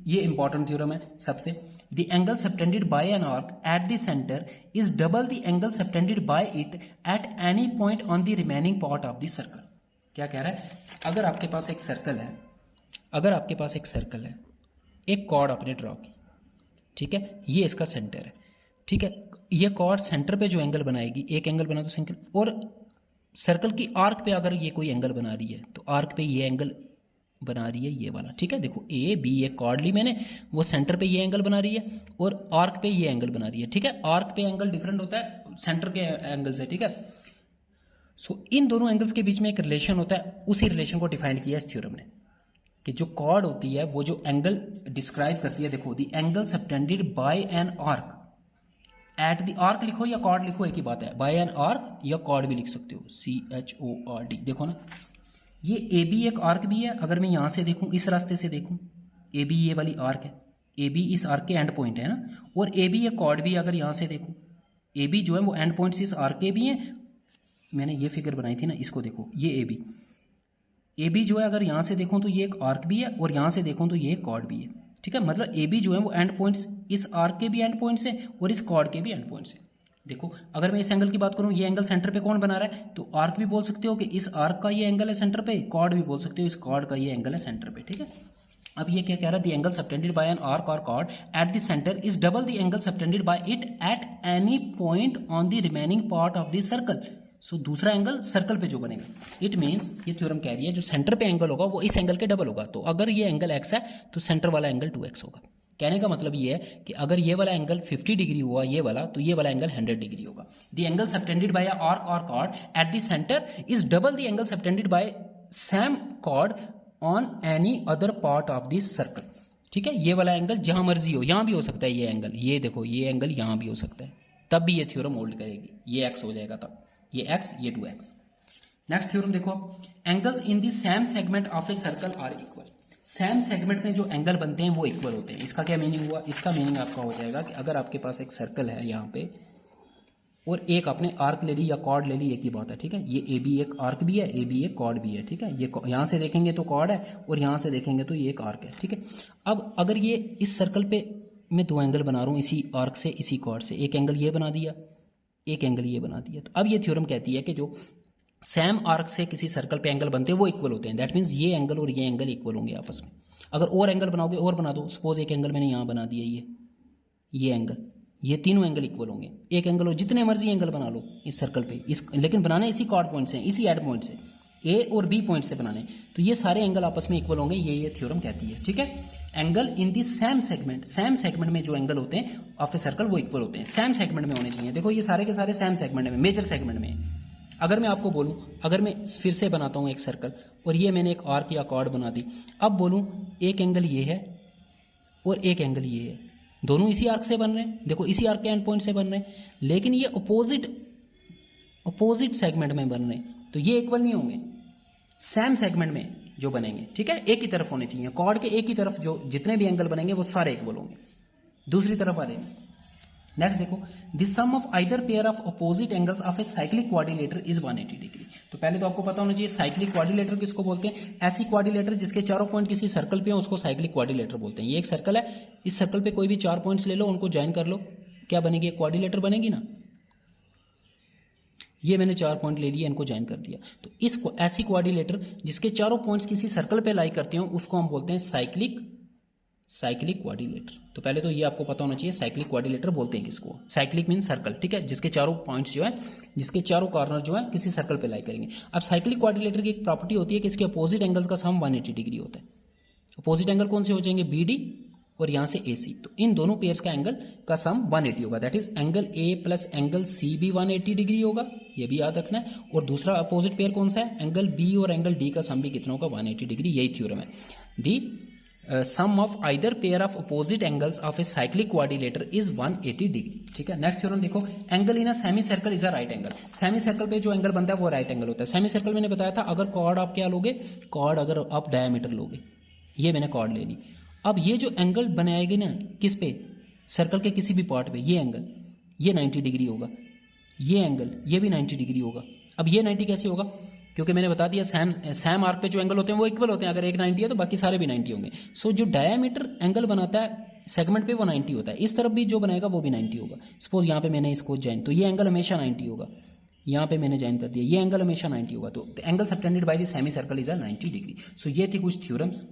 ये इंपॉर्टेंट थ्योरम है सबसे। The angle subtended by an arc eight the centre is double the angle subtended by it at any point on the remaining part of the circle. क्या कह रहा है, अगर आपके पास एक सर्कल है, अगर आपके पास एक सर्कल है, एक कॉर्ड आपने ड्रॉ की, ठीक है, ये इसका सेंटर है, ठीक है, ये कॉर्ड सेंटर पे जो एंगल बनाएगी, एक एंगल बना दो सेंटर, और सर्कल की आर्क पे अगर ये कोई एंगल बना रही है तो आर्क पे ये एंगल बना रही है ये वाला, ठीक है। देखो ए बी एक कॉर्ड ली मैंने, वो सेंटर पे ये एंगल बना रही है और आर्क पे ये एंगल बना रही है, ठीक है। आर्क पे एंगल डिफरेंट होता है सेंटर के एंगल से, ठीक है। सो इन दोनों एंगल्स के बीच में एक रिलेशन होता है, उसी रिलेशन को डिफाइन किया इस थ्योरम ने, कि जो कॉर्ड होती है वो जो एंगल डिस्क्राइब करती है, देखो the angle subtended by an arc at the arc लिखो या कॉर्ड लिखो, एक ही बात है, बाय एन आर्क या कॉर्ड भी लिख सकते हो, CHORD। देखो ना, ये ए बी एक आर्क भी है, अगर मैं यहाँ से देखूँ, इस रास्ते से देखूँ, ए बी ये वाली आर्क है, ए बी इस आर्क के एंड पॉइंट है ना, और ए बी एक कॉर्ड भी है, अगर यहाँ से देखूँ, ए बी जो है वो एंड पॉइंट्स इस आर्क के भी हैं। मैंने ये फिगर बनाई थी ना, इसको देखो, ये ए बी जो है अगर यहाँ से देखूँ तो ये एक आर्क भी है, और यहाँ से देखूँ तो ये एक कॉर्ड भी है, ठीक है। मतलब ए बी जो है वो एंड पॉइंट्स इस आर्क के भी एंड पॉइंट्स हैं और इस कॉर्ड के भी एंड पॉइंट्स हैं। देखो अगर मैं इस एंगल की बात करूं, ये एंगल सेंटर पे कौन बना रहा है, तो आर्क भी बोल सकते हो कि इस आर्क का ये एंगल है सेंटर पे, कॉर्ड भी बोल सकते हो इस कॉर्ड का ये एंगल है सेंटर पे, ठीक है। अब ये क्या कह रहा है, the angle subtended by an arc और chord at the centre is double the angle subtended by it at any point on the remaining part of the circle. So दूसरा एंगल सर्कल पे जो बनेगा, इट मीन्स ये theorem कह रही है जो सेंटर पे एंगल होगा वो इस एंगल के डबल होगा। तो अगर ये एंगल x है तो सेंटर वाला एंगल 2x होगा। कहने का मतलब ये है कि अगर ये वाला एंगल 50 डिग्री हुआ ये वाला, तो ये वाला एंगल 100 डिग्री होगा। The angle subtended by a arc और chord at the centre is double the angle subtended by same chord on any other part of this circle, ठीक है। ये वाला एंगल जहां मर्जी हो, यहां भी हो सकता है ये एंगल, ये देखो ये एंगल यहां भी हो सकता है, तब भी ये थ्योरम होल्ड करेगी, ये x हो जाएगा तब, ये x ये 2x। नेक्स्ट थ्योरम देखो, angles in the same segment of a circle are equal. Same segment में जो एंगल बनते हैं वो इक्वल होते हैं। इसका क्या मीनिंग हुआ, इसका मीनिंग आपका हो जाएगा कि अगर आपके पास एक सर्कल है यहाँ पे और एक आपने आर्क ले ली या कॉर्ड ले ली, एक ही बात है, ठीक है। ये ए बी एक आर्क भी है, ए बी एक कॉर्ड भी है, ठीक है। ये यहाँ से देखेंगे तो कॉर्ड है और यहाँ से देखेंगे तो ये एक आर्क है, ठीक है। अब अगर ये इस सर्कल पे मैं दो एंगल बना रहा हूँ, इसी आर्क से इसी कॉर्ड से, एक एंगल ये बना दिया, एक एंगल ये बना दिया, तो अब ये थ्योरम कहती है कि जो सेम आर्क से किसी सर्कल पे एंगल बनते हैं वो इक्वल होते हैं। दैट मीन्स ये एंगल और ये एंगल इक्वल होंगे आपस में। अगर और एंगल बनाओगे और बना दो, सपोज एक एंगल मैंने यहाँ बना दिया, ये एंगल, ये तीनों एंगल इक्वल होंगे। एक एंगल और जितने मर्जी एंगल बना लो इस सर्कल पे, इस लेकिन बनाने इसी कॉर्ड पॉइंट से, इसी एड पॉइंट से, ए और बी पॉइंट से बनाने, तो ये सारे एंगल आपस में इक्वल होंगे, ये थ्योरम कहती है, ठीक है। Angle in the same segment, same segment में जो एंगल होते हैं ऑफ ए सर्कल वो इक्वल होते हैं, सेम सेगमेंट में होने चाहिए। देखो ये सारे के सारे सेम सेगमेंट में, मेजर सेगमेंट में। अगर मैं आपको बोलूं, अगर मैं फिर से बनाता हूं एक सर्कल और ये मैंने एक आर्क या कॉर्ड बना दी, अब बोलूं एक एंगल ये है और एक एंगल ये है, दोनों इसी आर्क से बन रहे हैं, देखो इसी आर्क के एंड पॉइंट से बन रहे हैं, लेकिन ये अपोजिट सेगमेंट में बन रहे हैं, तो ये इक्वल नहीं होंगे। सेम सेगमेंट में जो बनेंगे, ठीक है, एक ही तरफ होने चाहिए, कॉर्ड के एक ही तरफ जो जितने भी एंगल बनेंगे वो सारे इक्वल होंगे। दूसरी तरफ आ रहे हैं, नेक्स्ट देखो, the sum of either pair of opposite angles of a cyclic quadrilateral is 180 degree. तो पहले तो आपको पता होना चाहिए साइक्लिक क्वाड्रिलेटर किसको बोलते हैं, ऐसी क्वाड्रिलेटर जिसके चारों पॉइंट किसी सर्कल पे हो उसको साइक्लिक क्वाड्रिलेटर बोलते हैं। ये एक सर्कल है, इस सर्कल पे कोई भी 4 पॉइंट्स ले लो, उनको ज्वाइन कर लो, क्या बनेगी, एक क्वाड्रिलेटर बनेगी ना। ये मैंने 4 पॉइंट ले लिए, इनको ज्वाइन कर दिया, तो इस ऐसी क्वाड्रिलेटर जिसके चारों पॉइंट्स किसी सर्कल पे लाई करते हो उसको हम बोलते हैं साइक्लिक क्वाड्रिलेटर। तो पहले तो ये आपको पता होना चाहिए साइक्लिक क्वाड्रिलेटर बोलते हैं किसको, साइक्लिक मीन सर्कल, ठीक है, जिसके चारों पॉइंट्स जो है, जिसके चारों कॉर्नर जो है किसी सर्कल पे लाई करेंगे। अब साइक्लिक क्वाड्रिलेटर की एक प्रॉपर्टी होती है कि इसके अपोजिट एंगल्स का सम 180 डिग्री होता है। अपोजिट एंगल कौन से हो जाएंगे, BD और यहाँ से AC, तो इन दोनों पेयर्स का एंगल का सम 180 होगा। That is angle A plus angle C भी 180 डिग्री होगा, ये भी याद रखना है। और दूसरा अपोजिट पेयर कौन सा है, एंगल B और एंगल D का सम भी कितना होगा, 180 डिग्री। यही थ्योरम है, the sum of either pair of opposite angles of a cyclic quadrilateral is 180 degree, ठीक है। नेक्स्ट थ्योरम देखो, angle in a semi circle is a right angle. Semi circle पे जो एंगल बनता है वो राइट एंगल होता है। सेमी सर्कल मैंने बताया था, अगर कॉर्ड आप क्या लोगे, कॉर्ड अगर आप डायमीटर लोगे, ये मैंने कॉर्ड ले ली, अब ये जो एंगल बनाएगी ना किस पे, सर्कल के किसी भी पार्ट पे, ये एंगल ये 90 डिग्री होगा, ये एंगल ये भी 90 डिग्री होगा। अब ये 90 कैसे होगा, क्योंकि मैंने बता दिया सैम आर्क पे जो एंगल होते हैं वो इक्वल होते हैं, अगर एक 90 है तो बाकी सारे भी 90 होंगे। सो जो डायमीटर एंगल बनाता है सेगमेंट पे वो 90 होता है, इस तरफ भी जो बनाएगा वो भी 90 होगा। सपोज यहाँ पे मैंने इसको ज्वाइन, तो ये एंगल हमेशा 90 होगा, यहाँ पे मैंने ज्वाइन कर दिया, ये एंगल हमेशा 90 होगा। तो angle subtended by the semi circle is 90 degree. So ये थी कुछ थ्योरम्स।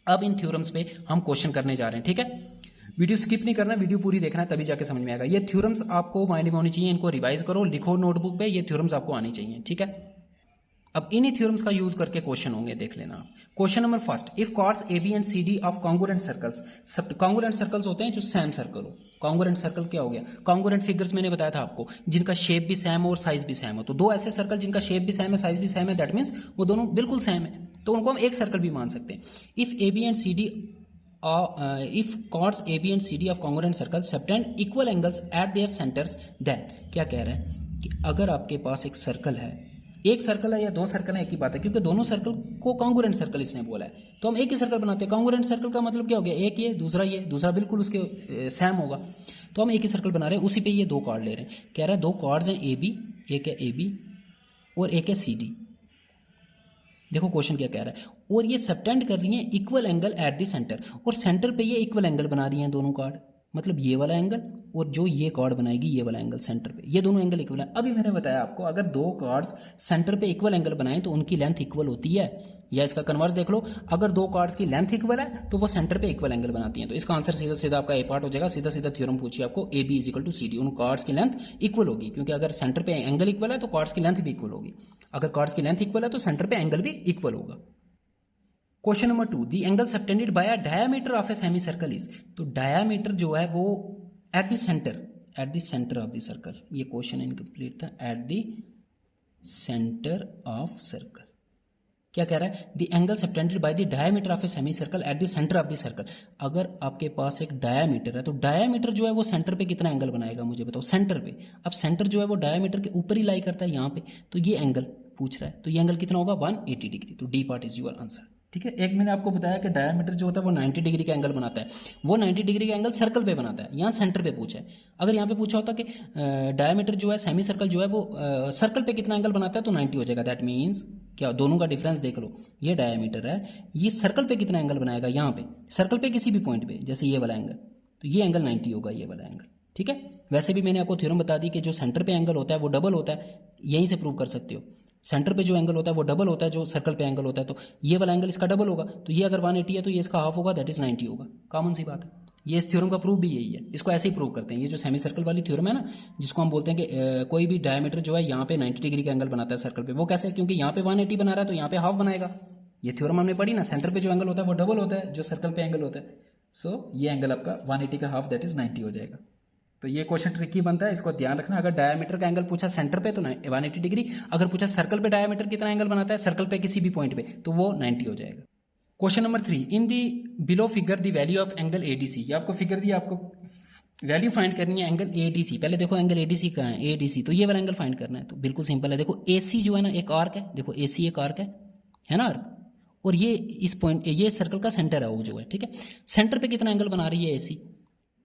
अब इन थ्योरम्स पे हम क्वेश्चन करने जा रहे हैं, ठीक है। वीडियो स्किप नहीं करना, वीडियो पूरी देखना है तभी जाके समझ में आएगा। ये थ्योरम्स आपको माइंड में होनी चाहिए, इनको रिवाइज करो, लिखो नोटबुक पे, ये थ्योरम्स आपको आनी चाहिए, ठीक है। अब इन्हीं थ्योरम्स का यूज करके क्वेश्चन होंगे, देख लेना। Question number first, if chords A B and C D of congruent circles. सब कॉन्ग्रुएंट सर्कल्स होते हैं जो सेम सर्कल हो। कॉन्ग्रुएंट सर्कल क्या हो गया, कॉन्ग्रुएंट फिगर्स मैंने बताया था आपको, जिनका शेप भी सेम हो और साइज भी सेम हो। तो दो ऐसे सर्कल जिनका शेप भी सेम है साइज भी सेम है, दैट मीन्स वो दोनों बिल्कुल सेम है, तो उनको हम एक सर्कल भी मान सकते हैं। If A B and C D if chords AB and CD of congruent circles subtend equal angles at their centers, then क्या कह रहा है कि अगर आपके पास एक सर्कल है, एक सर्कल है या दो सर्कल है, एक ही बात है, क्योंकि दोनों सर्कल को कॉन्ग्रुएंट सर्कल इसने बोला है, तो हम एक ही सर्कल बनाते हैं। कॉन्ग्रुएंट सर्कल का मतलब क्या हो गया, एक ये ये दूसरा बिल्कुल उसके सेम होगा, तो हम एक ही सर्कल बना रहे हैं, उसी पे ये दो कार्ड ले रहे हैं। कह रहा है दो कार्ड्स हैं AB, एक है AB और एक है CD। देखो क्वेश्चन क्या कह रहा है, और ये सबटेंड कर रही हैं equal angle eight the centre, और सेंटर पे ये इक्वल एंगल बना रही हैं दोनों कार्ड, मतलब ये वाला एंगल और जो ये कार्ड बनाएगी ये वाला एंगल सेंटर पे, ये दोनों एंगल इक्वल है। अभी मैंने बताया आपको, अगर दो कार्ड्स सेंटर पे इक्वल एंगल बनाएं तो उनकी लेंथ इक्वल होती है, या इसका कन्वर्स देख लो, अगर दो कार्ड्स की लेंथ इक्वल है तो वो सेंटर पे इक्वल एंगल बनाती हैं। तो इसका आंसर सीधा सीधा आपका ए पार्ट हो जाएगा। सीधा सीधा थ्योरम पूछिए आपको, A B is equal to C D, उन कार्ड्स की लेंथ इक्वल होगी, क्योंकि अगर सेंटर पे एंगल इक्वल है तो कार्ड्स की लेंथ भी इक्वल होगी, अगर कार्ड्स की लेंथ इक्वल है तो सेंटर पे एंगल भी इक्वल होगा। Question number 2, the angle subtended by a diameter of a semi circle is. तो डायमीटर जो है वो eight the centre of the circle, ये क्वेश्चन इनकम्प्लीट था, eight the centre of circle. क्या कह रहा है, the angle subtended by the diameter of a semi circle eight the centre of the circle. अगर आपके पास एक डायमीटर है तो डायमीटर जो है वो सेंटर पे कितना एंगल बनाएगा, मुझे बताओ। सेंटर पे, अब सेंटर जो है वो डायमीटर के ऊपर ही लाई करता है यहाँ पे, तो ये एंगल पूछ रहा है, तो ये एंगल कितना होगा 180 डिग्री। तो D part is your answer, ठीक है। एक मैंने आपको बताया कि डायमीटर जो होता है वो 90 डिग्री का एंगल बनाता है, वो 90 डिग्री का एंगल सर्कल पे बनाता है, यहाँ सेंटर पे पूछा है। अगर यहाँ पे पूछा होता कि डायमीटर जो है सेमी सर्कल जो है वो सर्कल पे कितना एंगल बनाता है, तो 90 हो जाएगा। दैट मीन्स क्या, दोनों का डिफरेंस देख लो, ये डायमीटर है, ये सर्कल पे कितना एंगल बनाएगा, यहाँ पे सर्कल पे किसी भी पॉइंट पे, जैसे ये वाला एंगल, तो ये एंगल 90 होगा, ये वाला एंगल, ठीक है। वैसे भी मैंने आपको थ्योरम बता दी कि जो सेंटर पे एंगल होता है वो डबल होता है, यहीं से प्रूव कर सकते हो। सेंटर पे जो एंगल होता है वो डबल होता है जो सर्कल पे एंगल होता है, तो ये वाला एंगल इसका डबल होगा, तो ये अगर 180 है तो ये इसका हाफ होगा, दैट इज 90 होगा। कॉमन सी बात है, ये इस थ्योरम का प्रूफ भी यही है, इसको ऐसे ही प्रूव करते हैं। ये जो सेमी सर्कल वाली थ्योरम है ना, जिसको हम बोलते हैं कि कोई भी डायमीटर जो है यहाँ पे 90 डिग्री का एंगल बनाता है सर्कल पे, वो कैसे, क्योंकि यहाँ पे 180 बना रहा है तो यहाँ पे हाफ बनाएगा। ये थ्योरम हमने पढ़ी ना, सेंटर पे जो एंगल होता है वो डबल होता है जो सर्कल पे एंगल होता है। सो ये एंगल आपका 180 का हाफ दैट इज 90 हो जाएगा। तो ये क्वेश्चन ट्रिकी बनता है, इसको ध्यान रखना। अगर डायमीटर का एंगल पूछा सेंटर पे तो 180 डिग्री, अगर पूछा सर्कल पे डायमीटर कितना एंगल बनाता है सर्कल पे किसी भी पॉइंट पे, तो वो 90 हो जाएगा। Question number 3, in the below figure the value of angle ADC. ये आपको फिगर दी, आपको वैल्यू फाइंड करनी है एंगल एडीसी। पहले देखो एंगल एडीसी कहाँ है, एडीसी, तो ये वाला एंगल फाइंड करना है। तो बिल्कुल सिंपल है, देखो एसी जो है ना एक आर्क है, देखो एसी एक आर्क है ना आर्क, और ये इस पॉइंट, ये सर्कल का सेंटर है वो जो है, ठीक है। सेंटर पे कितना एंगल बना रही है एसी,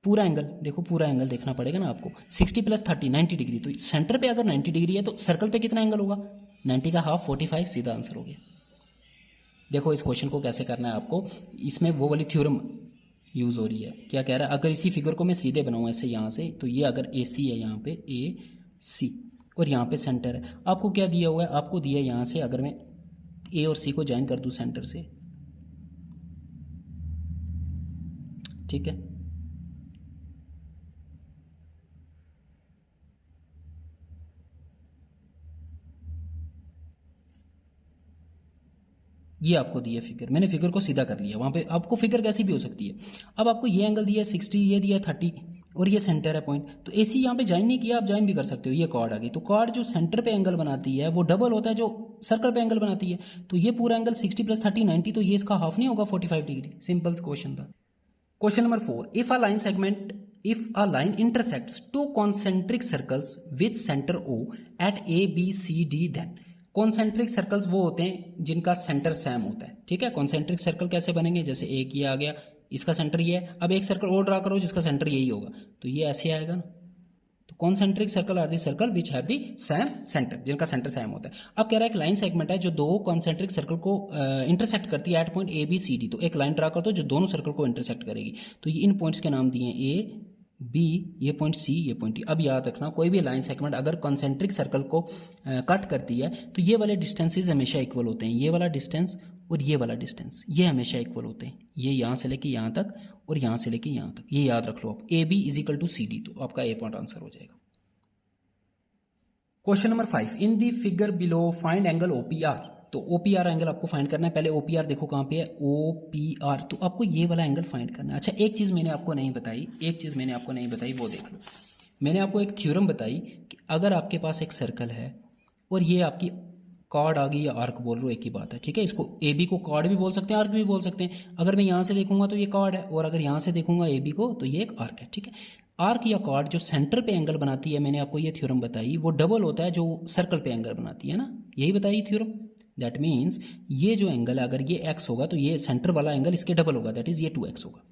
पूरा एंगल, देखो पूरा एंगल देखना पड़ेगा ना आपको, 60 + 30 90 डिग्री। तो सेंटर पे अगर 90 डिग्री है तो सर्कल पे कितना एंगल होगा, 90 का हाफ 45, सीधा आंसर हो गया। देखो इस क्वेश्चन को कैसे करना है आपको, इसमें वो वाली थ्योरम यूज़ हो रही है। क्या कह रहा है, अगर इसी फिगर को मैं सीधे बनाऊँ ऐसे यहाँ से, तो ये अगर ए सी है यहाँ पे ए सी, और यहाँ पे सेंटर है, आपको क्या दिया हुआ है, आपको दिया है यहाँ से, अगर मैं ए और सी को ज्वाइन कर दूँ सेंटर से, ठीक है, ये आपको दिया फिगर, मैंने फिगर को सीधा कर लिया। वहाँ पे आपको फिगर कैसी भी हो सकती है। अब आपको ये एंगल दिया है 60, ये दिया 30, और ये सेंटर है पॉइंट, तो एसी यहाँ पे ज्वाइन नहीं किया, आप ज्वाइन भी कर सकते हो। ये कॉर्ड आ गई, तो कॉर्ड जो सेंटर पे एंगल बनाती है वो डबल होता है जो सर्कल पे एंगल बनाती है। तो ये पूरा एंगल 60 + 30 90, तो ये इसका हाफ नहीं होगा 45 डिग्री। सिंपल क्वेश्चन था। Question number 4, if a line intersects two concentric circles with centre O at ABCD, then concentric circles वो होते हैं जिनका सेंटर सेम होता है, ठीक है। कॉन्सेंट्रिक सर्कल कैसे बनेंगे, जैसे एक ये आ गया, इसका सेंटर ये है, अब एक सर्कल और ड्रा करो जिसका सेंटर यही होगा, तो ये ऐसे आएगा ना, तो तो concentric circle are the circle which have the same centre, जिनका सेंटर सेम होता है। अब कह रहा है एक लाइन सेगमेंट है जो दो कॉन्सेंट्रिक सर्कल को इंटरसेक्ट करती है at point A B C D. तो एक लाइन ड्रा कर दो जो दोनों सर्कल को इंटरसेक्ट करेगी। तो ये इन पॉइंट्स के नाम दिए हैं ए बी, ये पॉइंट सी, ये पॉइंट डी। अब याद रखना कोई भी लाइन सेगमेंट अगर कॉन्सेंट्रिक सर्कल को कट करती है तो ये वाले डिस्टेंसेस हमेशा इक्वल होते हैं। ये वाला डिस्टेंस और ये वाला डिस्टेंस ये हमेशा इक्वल होते हैं। ये यहाँ से लेके यहाँ तक और यहाँ से लेके यहाँ तक, ये याद रख लो आप। A B is equal to C D, तो आपका ए पॉइंट आंसर हो जाएगा। Question number 5, in the figure below find angle OPR. तो ओपीआर एंगल आपको फाइंड करना है। पहले ओपीआर देखो कहाँ पे है, ओपीआर, तो आपको ये वाला एंगल फाइंड करना है। अच्छा एक चीज़ मैंने आपको नहीं बताई, वो देख लो। मैंने आपको एक थ्योरम बताई कि अगर आपके पास एक सर्कल है और ये आपकी कॉर्ड आ गई या आर्क बोल रहे हो, एक ही बात है, ठीक है। इसको ए बी को कॉर्ड भी बोल सकते हैं, आर्क भी बोल सकते हैं। अगर मैं यहाँ से देखूंगा तो ये कॉर्ड है, और अगर यहाँ से देखूंगा ए बी को तो ये एक आर्क है, ठीक है। आर्क या कॉर्ड जो सेंटर पे एंगल बनाती है, मैंने आपको ये थ्योरम बताई, वो डबल होता है जो सर्कल पे एंगल बनाती है ना, यही बताई थ्योरम। दैट मीन्स ये जो एंगल है अगर ये एक्स होगा तो ये सेंटर वाला एंगल इसके डबल होगा, दैट इज ये 2x होगा।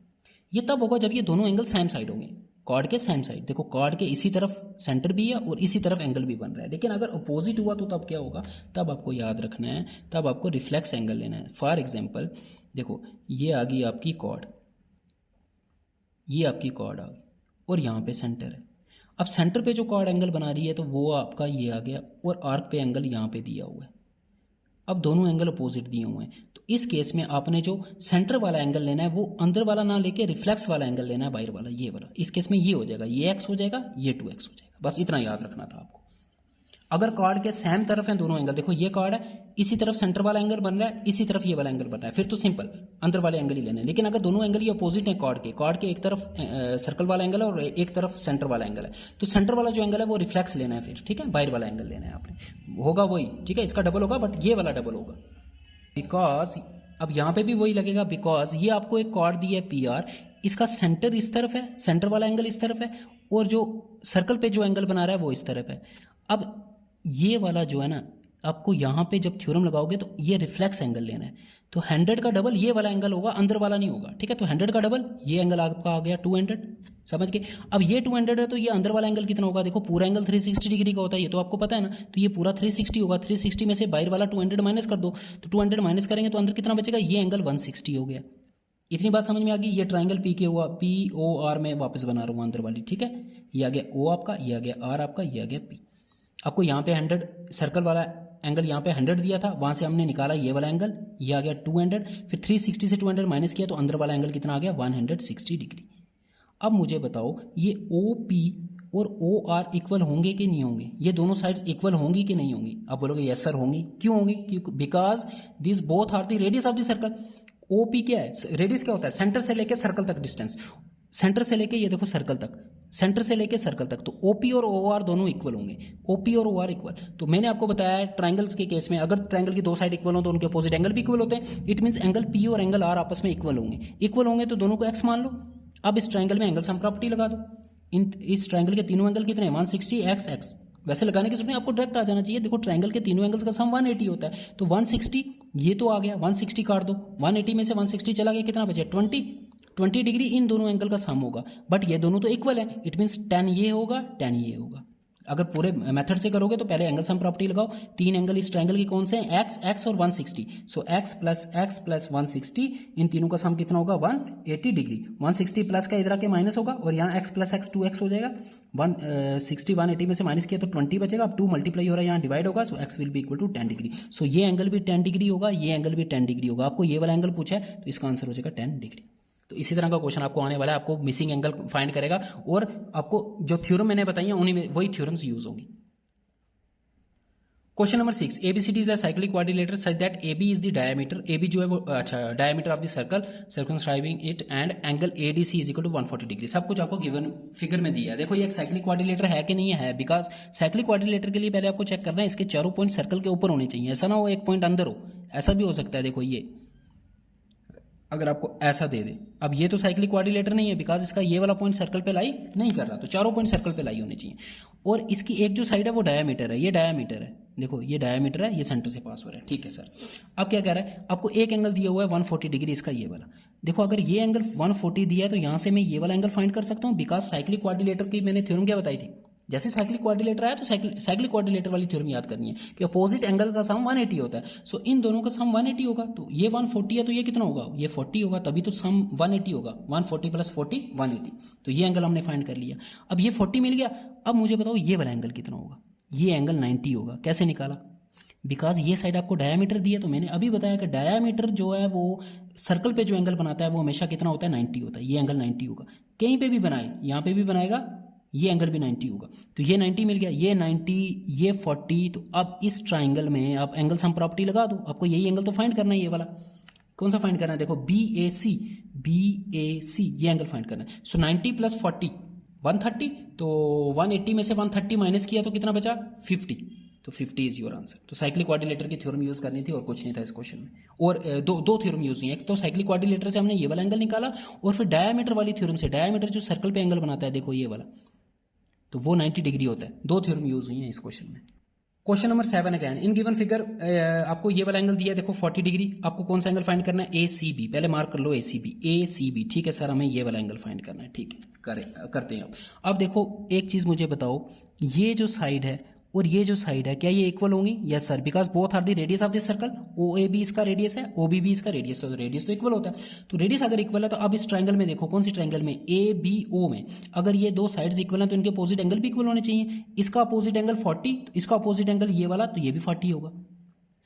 ये तब होगा जब ये दोनों एंगल सेम साइड होंगे, कॉर्ड के सेम साइड। देखो कॉर्ड के इसी तरफ सेंटर भी है और इसी तरफ एंगल भी बन रहा है, लेकिन अगर अपोजिट हुआ तो तब क्या होगा, तब आपको याद रखना है, तब आपको रिफ्लेक्स एंगल लेना है। फॉर एग्जांपल देखो ये आ गई आपकी कॉर्ड, ये आपकी कॉर्ड आ गई और यहाँ पे सेंटर है। अब सेंटर पे जो कॉर्ड एंगल बना रही है तो वो आपका ये आ गया, और आर्क पे एंगल यहाँ पे दिया हुआ है। अब दोनों एंगल अपोजिट दिए हुए हैं, तो इस केस में आपने जो सेंटर वाला एंगल लेना है वो अंदर वाला ना लेके रिफ्लेक्स वाला एंगल लेना है, बाहर वाला, ये वाला। इस केस में ये हो जाएगा, ये एक्स हो जाएगा, ये 2x हो जाएगा। बस इतना याद रखना था आपको। अगर कॉर्ड के सेम तरफ है दोनों एंगल, देखो ये कॉर्ड है, इसी तरफ सेंटर वाला एंगल बन रहा है, इसी तरफ ये वाला एंगल बन रहा है, फिर तो सिंपल अंदर वाले एंगल ही लेने हैं। लेकिन अगर दोनों एंगल ये अपोजिट है कॉर्ड के एक तरफ सर्कल वाला एंगल है और एक तरफ सेंटर वाला एंगल है, तो सेंटर वाला जो एंगल है वो रिफ्लेक्स लेना है फिर, ठीक है, बाहर वाला एंगल लेना है आपने, होगा वही, ठीक है। इसका डबल होगा बट ये वाला डबल होगा, बिकॉज अब यहाँ पे भी वही लगेगा, बिकॉज ये आपको एक कॉर्ड दी है पी आर, इसका सेंटर इस तरफ है, सेंटर वाला एंगल इस तरफ है, और जो सर्कल पे जो एंगल बना रहा है वो इस तरफ है। अब ये वाला जो है ना, आपको यहाँ पे जब थ्योरम लगाओगे तो ये रिफ्लेक्स एंगल लेना है, तो 100 का डबल ये वाला एंगल होगा, अंदर वाला नहीं होगा, ठीक है। तो 100 का डबल ये एंगल आपका आ गया 200, समझ गए। अब ये 200 है तो ये अंदर वाला एंगल कितना होगा, देखो पूरा एंगल 360 डिग्री का होता है, ये तो आपको पता है ना, तो ये पूरा 360 होगा। 360 में से बाहर वाला 200 माइनस कर दो, तो 200 माइनस करेंगे तो अंदर कितना बचेगा, ये एंगल 160 हो गया। इतनी बात समझ में आ गई। ये ट्राइंगल पी के हुआ, पी ओ आर में वापस बना रहा हूँ अंदर वाली, ठीक है। ये आ गया ओ आपका, ये आ गया आर आपका, ये आ गया पी। आपको यहाँ पे 100 सर्कल वाला एंगल यहाँ पे 100 दिया था, वहाँ से हमने निकाला ये वाला एंगल, ये आ गया 200, फिर 360 से 200 माइनस किया तो अंदर वाला एंगल कितना आ गया 160 डिग्री। अब मुझे बताओ ये ओ पी और ओ आर इक्वल होंगे कि नहीं होंगे, ये दोनों साइड्स इक्वल होंगी कि नहीं होंगी। आप बोलोगे यस सर होंगी, क्यों होंगी, क्योंकि because this both are the radius of the circle. O P क्या है, रेडियस क्या होता है, सेंटर से लेकर सर्कल तक डिस्टेंस, सेंटर से लेके ये देखो सर्कल तक, सेंटर से लेके सर्कल तक, तो ओपी और ओआर दोनों इक्वल होंगे, ओपी और ओआर इक्वल। तो मैंने आपको बताया है ट्रायंगल्स के केस में अगर ट्रायंगल की दो साइड इक्वल हो तो उनके अपोजिट एंगल भी इक्वल होते हैं। इट मींस एंगल पी और एंगल आर आपस में इक्वल होंगे, इक्वल होंगे तो दोनों को एक्स मान लो। अब इस ट्रायंगल में एंगल सम प्रॉपर्टी लगा दो, इस ट्रायंगल के तीनों एंगल कितने हैं 160 एक्स एक्स। वैसे लगाने की जरूरत नहीं, आपको डायरेक्ट आ जाना चाहिए। देखो ट्रायंगल के तीनों एंगल्स का सम 180 होता है, तो 160 ये तो आ गया, 160 काट दो, 180 में से 160 चला गया, कितना बचे 20 डिग्री इन दोनों एंगल का सम होगा। बट ये दोनों तो इक्वल है, इट मीन्स 10 ये होगा 10 ये होगा। अगर पूरे मेथड से करोगे तो पहले एंगल सम प्रॉपर्टी लगाओ, तीन एंगल इस ट्रायंगल के कौन से हैं, एक्स एक्स और 160। सो एक्स प्लस 160, इन तीनों का सम कितना होगा 180 डिग्री। 160 प्लस का इधर आके माइनस होगा और यहाँ एक्स प्लस एक्स 2x हो जाएगा। 160 180 में से माइनस किया तो 20 बचेगा। अब 2 मल्टीप्लाई हो रहा है, यहाँ डिवाइड होगा, so X will be equal to 10 degree. So ये एंगल भी 10 डिग्री होगा, ये एंगल भी 10 डिग्री होगा। आपको ये वाला एंगल पूछा है तो इसका आंसर हो जाएगा 10 डिग्री। तो इसी तरह का क्वेश्चन आपको आने वाला है, आपको मिसिंग एंगल फाइंड करेगा और आपको जो थ्योरम मैंने बताई है उन्हीं में वही थ्योरम्स यूज होंगी। Question number 6, ABCD is a cyclic quadrilateral such that AB is the diameter, AB जो है वो अच्छा diameter of the circle circumscribing it and angle ADC is equal to 140 degree. सब कुछ आपको गिवन फिगर में दिया है। देखो ये एक साइक्लिक क्वाड्रिलेटर है कि नहीं है, बिकॉज साइक्लिक क्वाड्रिलेटर के लिए पहले आपको चेक करना है इसके चारों पॉइंट सर्कल के ऊपर होने चाहिए, ऐसा ना हो एक पॉइंट अंदर हो, ऐसा भी हो सकता है। देखो ये अगर आपको ऐसा दे दे, अब ये तो साइक्लिक क्वाड्रिलेटर नहीं है बिकॉज इसका ये वाला पॉइंट सर्कल पे लाई नहीं कर रहा, तो चारों पॉइंट सर्कल पे लाई होने चाहिए। और इसकी एक जो साइड है वो डायमीटर है, ये डायमीटर है, देखो ये डायमीटर है, ये सेंटर से पास हो रहा है, ठीक है सर। अब क्या कह रहा है, आपको एक एंगल दिया हुआ है 140 डिग्री इसका ये वाला। देखो अगर ये एंगल 140 दिया है तो यहाँ से मैं ये वाला एंगल फाइंड कर सकता हूँ, बिकॉज साइक्लिक क्वाड्रिलेटर की मैंने थ्योरम क्या बताई थी, जैसे साइक्लिक क्वाड्रिलेटर आया तो साइक्लिक क्वाड्रिलेटर वाली थ्योरम याद करनी है कि अपोजिट एंगल का सम 180 होता है। सो इन दोनों का सम 180 होगा, तो ये 140 है तो ये कितना होगा, ये 40 होगा, तभी तो सम 180 होगा। 140 प्लस 40 180, तो ये एंगल हमने फाइंड कर लिया। अब ये 40 मिल गया, अब मुझे बताओ ये वाला एंगल कितना होगा, ये एंगल 90 होगा। कैसे निकाला, बिकॉज ये साइड आपको डायामीटर दिया, तो मैंने अभी बताया कि डायामीटर जो है वो सर्कल पे जो एंगल बनाता है वो हमेशा कितना होता है, 90 होता है। ये एंगल 90 होगा, कहीं पे भी बनाए, यहाँ पे भी बनाएगा, ये एंगल भी 90 होगा, तो ये 90 मिल गया, ये 90, ये 40। तो अब इस ट्राइंगल में आप एंगल सम प्रॉपर्टी लगा दो, आपको यही एंगल तो फाइंड करना है। ये वाला कौन सा फाइंड करना है, देखो BAC, ये एंगल फाइंड करना है। सो 90 प्लस 40 130, तो 180 में से 130 माइनस किया तो कितना बचा, 50, तो 50 इज योर आंसर। तो साइक्लिक क्वाड्रिलेटर की थ्योरम यूज करनी थी और कुछ नहीं था इस क्वेश्चन में। और दो थ्योरम यूज हुई है, एक तो साइक्लिक क्वाड्रिलेटर से हमने ये वाला एंगल निकाला, और फिर डायामीटर वाली थ्योरम से, डायामीटर जो सर्कल पे एंगल बनाता है, देखो ये वाला, तो वो 90 डिग्री होता है। दो थ्योरम यूज हुई हैं इस क्वेश्चन में। Question number 7 again, in given figure आपको ये वाला एंगल दिया है, देखो 40 डिग्री, आपको कौन सा एंगल फाइंड करना है, ACB, पहले मार्क कर लो ACB, ठीक है सर, हमें ये वाला एंगल फाइंड करना है, ठीक है, करते हैं। अब देखो एक चीज मुझे बताओ, ये जो साइड है और ये जो साइड है, क्या ये इक्वल होंगी, yes sir, because both are the radius of this circle, OAB इसका रेडियस है, OBB इसका रेडियस है, तो रेडियस तो इक्वल होता है। तो रेडियस अगर इक्वल है तो अब इस ट्राइंगल में देखो, कौन सी ट्राइंगल में, ABO में, अगर ये दो साइड्स इक्वल हैं तो इनके अपोजिट एंगल भी इक्वल होने चाहिए। इसका अपोजिट एंगल 40, तो इसका अपोजिट एंगल ये वाला, तो ये भी 40 होगा।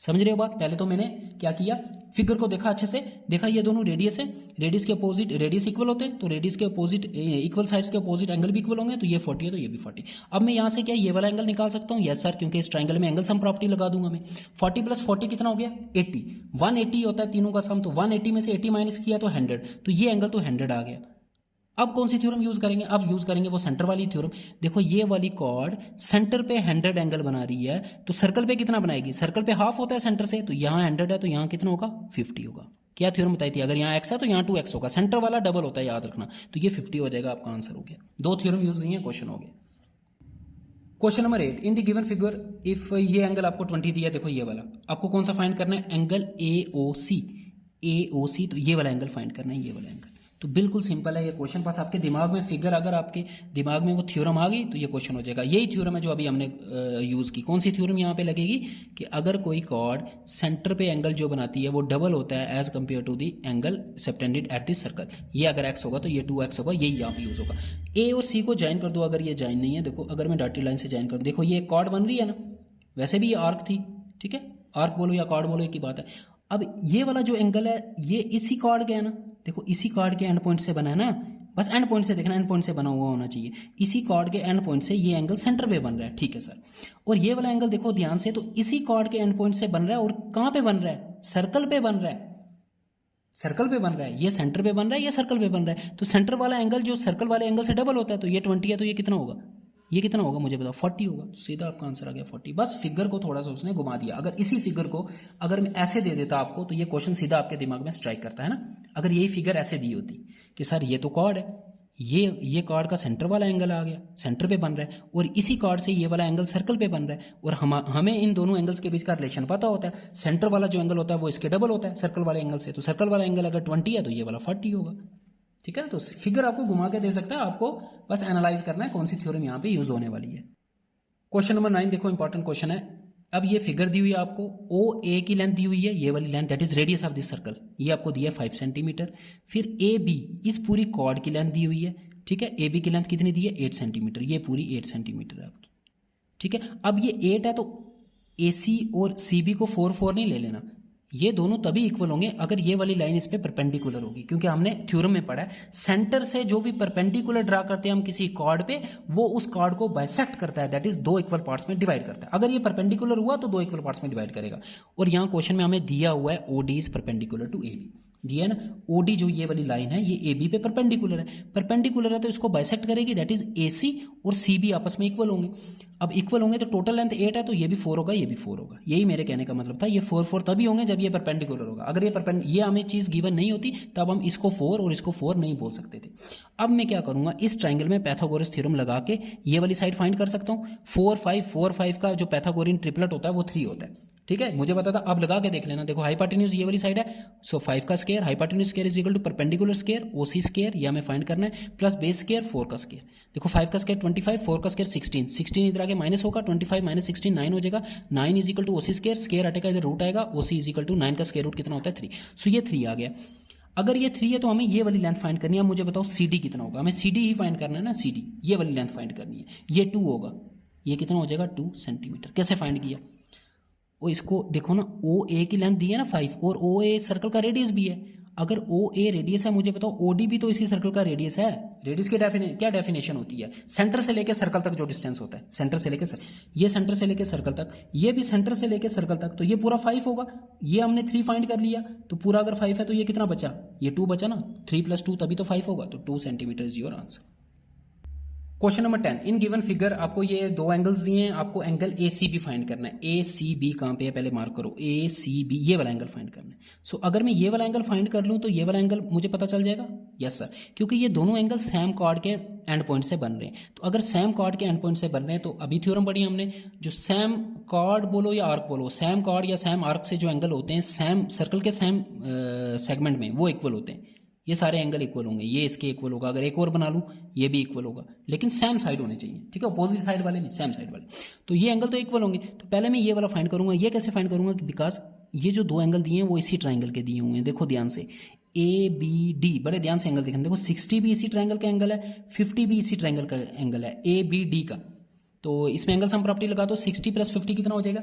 समझ रहे हो बात, पहले तो मैंने क्या किया, फिगर को देखा अच्छे से, देखा ये दोनों रेडियस है, रेडियस के अपोजिट रेडियस इक्वल होते हैं, तो रेडियस के अपोजिट इक्वल साइड्स के अपोजिट एंगल भी इक्वल होंगे, तो ये 40 है तो ये भी 40। अब मैं यहाँ से क्या ये वाला एंगल निकाल सकता हूँ, यस सर, क्योंकि इस ट्राइंगल में एंगल सम प्रॉपर्टी लगा दूंगा मैं। 40 प्लस 40 कितना हो गया, 80, 180 होता है तीनों का सम, तो 180 में से 80 माइनस किया तो 100, तो ये एंगल तो 100 आ गया। अब कौन सी थ्योरम यूज करेंगे, अब यूज करेंगे वो सेंटर वाली थ्योरम। देखो ये वाली कॉर्ड सेंटर पे 100 एंगल बना रही है, तो सर्कल पे कितना बनाएगी, सर्कल पे हाफ होता है सेंटर से, तो यहाँ 100 है तो यहाँ कितना होगा, 50 होगा। क्या थ्योरम बताई थी, अगर यहाँ x है तो यहाँ 2x होगा, सेंटर वाला डबल होता है याद रखना, तो ये 50 हो जाएगा, आपका आंसर हो गया। दो थ्योरम यूज हुई है, क्वेश्चन हो गया। Question number 8, in the given figure if ये एंगल आपको 20 दिया, देखो ये वाला आपको कौन सा फाइंड करना है, एंगल AOC, तो ये वाला एंगल फाइंड करना है, ये वाला एंगल। तो बिल्कुल सिंपल है ये क्वेश्चन, पास आपके दिमाग में फिगर, अगर आपके दिमाग में वो थ्योरम आ गई तो ये क्वेश्चन हो जाएगा। यही थ्योरम है जो अभी हमने यूज़ की। कौन सी थ्योरम यहाँ पे लगेगी कि अगर कोई कॉर्ड सेंटर पे एंगल जो बनाती है वो डबल होता है as compare to the angle subtended at this circle, ये अगर x होगा तो ये 2x होगा, यही यहाँ पे यूज़ होगा। A और C को ज्वाइन कर दो, अगर ये ज्वाइन नहीं है, देखो अगर मैं डॉटेड लाइन से ज्वाइन कर दूँ, देखो ये कॉर्ड बन रही है ना, वैसे भी ये आर्क थी, ठीक है, आर्क बोलो या कॉर्ड बोलो एक ही बात है। अब ये वाला जो एंगल है ये इसी कॉर्ड का है ना, देखो इसी कॉर्ड के एंड पॉइंट से बना है ना, बस एंड पॉइंट से देखना, एंड पॉइंट से बना हुआ होना चाहिए, इसी कॉर्ड के एंड पॉइंट से ये एंगल सेंटर पे बन रहा है, ठीक है सर। और ये वाला एंगल देखो ध्यान से, तो इसी कॉर्ड के एंड पॉइंट से बन रहा है, और कहाँ पे बन रहा है, सर्कल पे बन रहा है, सर्कल पे बन रहा है, ये सेंटर पे बन रहा है, ये सर्कल पे बन रहा है, तो सेंटर वाला एंगल जो सर्कल वाले एंगल से डबल होता है, तो ये 20 है तो ये कितना होगा, ये कितना होगा मुझे बताओ, 40 होगा। सीधा आपका आंसर आ गया 40। बस फिगर को थोड़ा सा उसने घुमा दिया। अगर इसी फिगर को अगर मैं ऐसे दे देता आपको, तो ये क्वेश्चन सीधा आपके दिमाग में स्ट्राइक करता है ना। अगर यही फिगर ऐसे दी होती कि सर ये तो कॉर्ड है, ये कॉर्ड का सेंटर वाला एंगल आ गया, सेंटर पे बन रहा है, और इसी कॉर्ड से ये वाला एंगल सर्कल पे बन रहा है, और हमें इन दोनों एंगल्स के बीच का रिलेशन पता होता है, सेंटर वाला जो एंगल होता है वो इसके डबल होता है सर्कल वाले एंगल से, तो सर्कल वाला एंगल अगर 20 है तो ये वाला 40 होगा, ठीक है। तो फिगर आपको घुमा के दे सकता है, आपको बस एनालाइज करना है कौन सी थ्योरम यहाँ पे यूज होने वाली है। क्वेश्चन नंबर 9 देखो, इंपॉर्टेंट क्वेश्चन है। अब ये फिगर दी हुई है आपको, OA की लेंथ दी हुई है, ये वाली length that is radius of this circle, ये आपको दिया है 5 सेंटीमीटर। फिर AB इस पूरी कॉर्ड की लेंथ दी हुई है, ठीक है। AB की लेंथ कितनी दी है, 8 सेंटीमीटर, ये पूरी 8 सेंटीमीटर है आपकी, ठीक है। अब ये 8 है तो AC और CB को 4 नहीं ले लेना, ये दोनों तभी इक्वल होंगे अगर ये वाली लाइन इस पे परपेंडिकुलर होगी, क्योंकि हमने थ्योरम में पढ़ा है सेंटर से जो भी परपेंडिकुलर ड्रा करते हैं हम किसी कॉर्ड पे, वो उस कॉर्ड को बाइसेक्ट करता है, दैट इज 2 इक्वल पार्ट्स में डिवाइड करता है। अगर ये परपेंडिकुलर हुआ तो 2 इक्वल पार्ट्स में डिवाइड करेगा। और यहाँ क्वेश्चन में हमें दिया हुआ है OD is perpendicular to AB, दिया है ना। OD जो ये वाली लाइन है ये AB पे परपेंडिकुलर है तो इसको बाइसेक्ट करेगी, दैट इज AC और CB आपस में इक्वल होंगे। अब इक्वल होंगे तो टोटल लेंथ 8 है तो ये भी 4 होगा, ये भी 4 होगा। यही मेरे कहने का मतलब था, ये 4 तभी होंगे जब ये परपेंडिकुलर होगा। अगर ये हमें चीज गिवन नहीं होती तब हम इसको 4 और इसको 4 नहीं बोल सकते थे। अब मैं क्या करूंगा, इस ट्राइंगल में पैथागोरस थ्योरम लगा के ये वाली साइड फाइंड कर सकता हूँ। 4 5 4 5 का जो पैथागोरियन ट्रिपलेट होता है वो 3 होता है। ठीक है, मुझे पता था, अब लगा के देख लेना। देखो हाइपोटेन्यूज ये वाली साइड है, सो 5 का square, hypotenuse square is equal to perpendicular square O C square, या हमें फाइंड करना है, प्लस बेस स्क्वायर 4 का स्क्वायर। देखो 5 का स्क्वायर 25, 4 का स्क्वायर 16, 16 इधर आके माइनस होगा, 25 माइनस 16 9 हो जाएगा, 9 is equal to O C square, स्क्वायर हटेगा इधर रूट आएगा, ओसी इज इक्वल टू 9 का स्क्वायर रूट कितना होता है 3। सो ये 3 आ गया। अगर ये 3 है तो हमें ये वाली लेंथ फाइंड करनी है। अब मुझे बताओ CD कितना होगा, हमें CD ही फाइंड करना है ना, CD ये वाली लेंथ फाइंड करनी है। ये 2 होगा, ये कितना हो जाएगा 2 सेंटीमीटर। कैसे फाइंड किया, वो इसको देखो ना, OA की लेंथ दी है ना 5, और OA सर्कल का रेडियस भी है। अगर OA रेडियस है, मुझे बताओ OD भी तो इसी सर्कल का रेडियस है। रेडियस की क्या डेफिनेशन होती है, सेंटर से लेकर सर्कल तक जो डिस्टेंस होता है, सेंटर से लेकर ये सेंटर से लेकर सर्कल तक, ये भी सेंटर से लेकर सर्कल तक, तो ये पूरा 5 होगा। ये हमने 3 फाइंड कर लिया, तो पूरा अगर 5 है तो ये कितना बचा, ये 2 बचा ना, 3 + 2 तभी तो 5 होगा, तो 2 centimetre is your answer. Question number 10, in given figure आपको ये 2 एंगल्स दिए हैं, आपको एंगल ACB फाइंड करना है। ACB कहाँ पे है पहले मार्क करो, ACB ये वाला एंगल फाइंड करना है। सो अगर मैं ये वाला एंगल फाइंड कर लूँ तो ये वाला एंगल मुझे पता चल जाएगा, यस सर, क्योंकि ये दोनों एंगल सेम कॉर्ड के एंड पॉइंट से बन रहे हैं। तो अगर सेम कॉर्ड के एंड पॉइंट से बन रहे हैं तो अभी थ्योरम पढ़ी हमने, जो सेम कॉर्ड बोलो या आर्क बोलो, सेम कॉर्ड या सेम आर्क से जो एंगल होते हैं सेम सर्कल के सेम सेगमेंट में, वो इक्वल होते हैं। ये सारे एंगल इक्वल होंगे, ये इसके इक्वल होगा, अगर एक और बना लूँ ये भी इक्वल होगा, लेकिन सेम साइड होने चाहिए, ठीक है, अपोजिट साइड वाले नहीं, सेम साइड वाले। तो ये एंगल तो इक्वल होंगे। तो पहले मैं ये वाला फाइंड करूंगा। ये कैसे फाइंड करूंगा, बिकॉज ये जो 2 एंगल दिए हैं वो इसी ट्राइंगल के दिए हुए हैं। देखो ध्यान से, ABD, बड़े ध्यान से एंगल देखें, देखो 60 भी इसी ट्राइंगल का एंगल है, 50 भी इसी ट्राइंगल का एंगल है, ABD का। तो इसमें एंगल सम प्रॉपर्टी लगा दो, 60 + 50 कितना हो जाएगा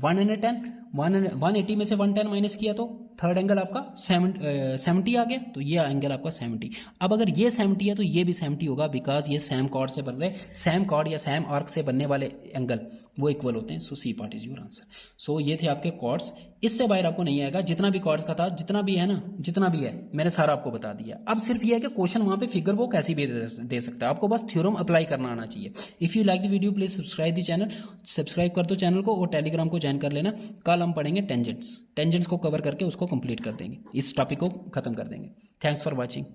110, 180 में से 110 माइनस किया तो थर्ड एंगल आपका 70 आ गया, तो ये एंगल आपका 70। अब अगर ये 70 है तो ये भी 70 होगा, बिकॉज ये सेम कॉर्ड से बन रहे, सेम कॉर्ड या सेम आर्क से बनने वाले एंगल वो इक्वल होते हैं। So C part is your answer. So ये थे आपके कॉर्ड्स, इससे बाहर आपको नहीं आएगा। जितना भी कॉर्ड्स का था, जितना भी है ना, जितना भी है मैंने सारा आपको बता दिया। अब सिर्फ ये है कि क्वेश्चन वहां पे फिगर वो कैसी भी दे सकता है, आपको बस थ्योरम अप्लाई करना आना चाहिए। If you like the video please subscribe the channel, subscribe कर दो चैनल को, और टेलीग्राम को ज्वाइन कर लेना। कल हम पढ़ेंगे टेंजेंट्स को कवर करके उसको कंप्लीट कर देंगे, इस टॉपिक को खत्म कर देंगे। Thanks for watching.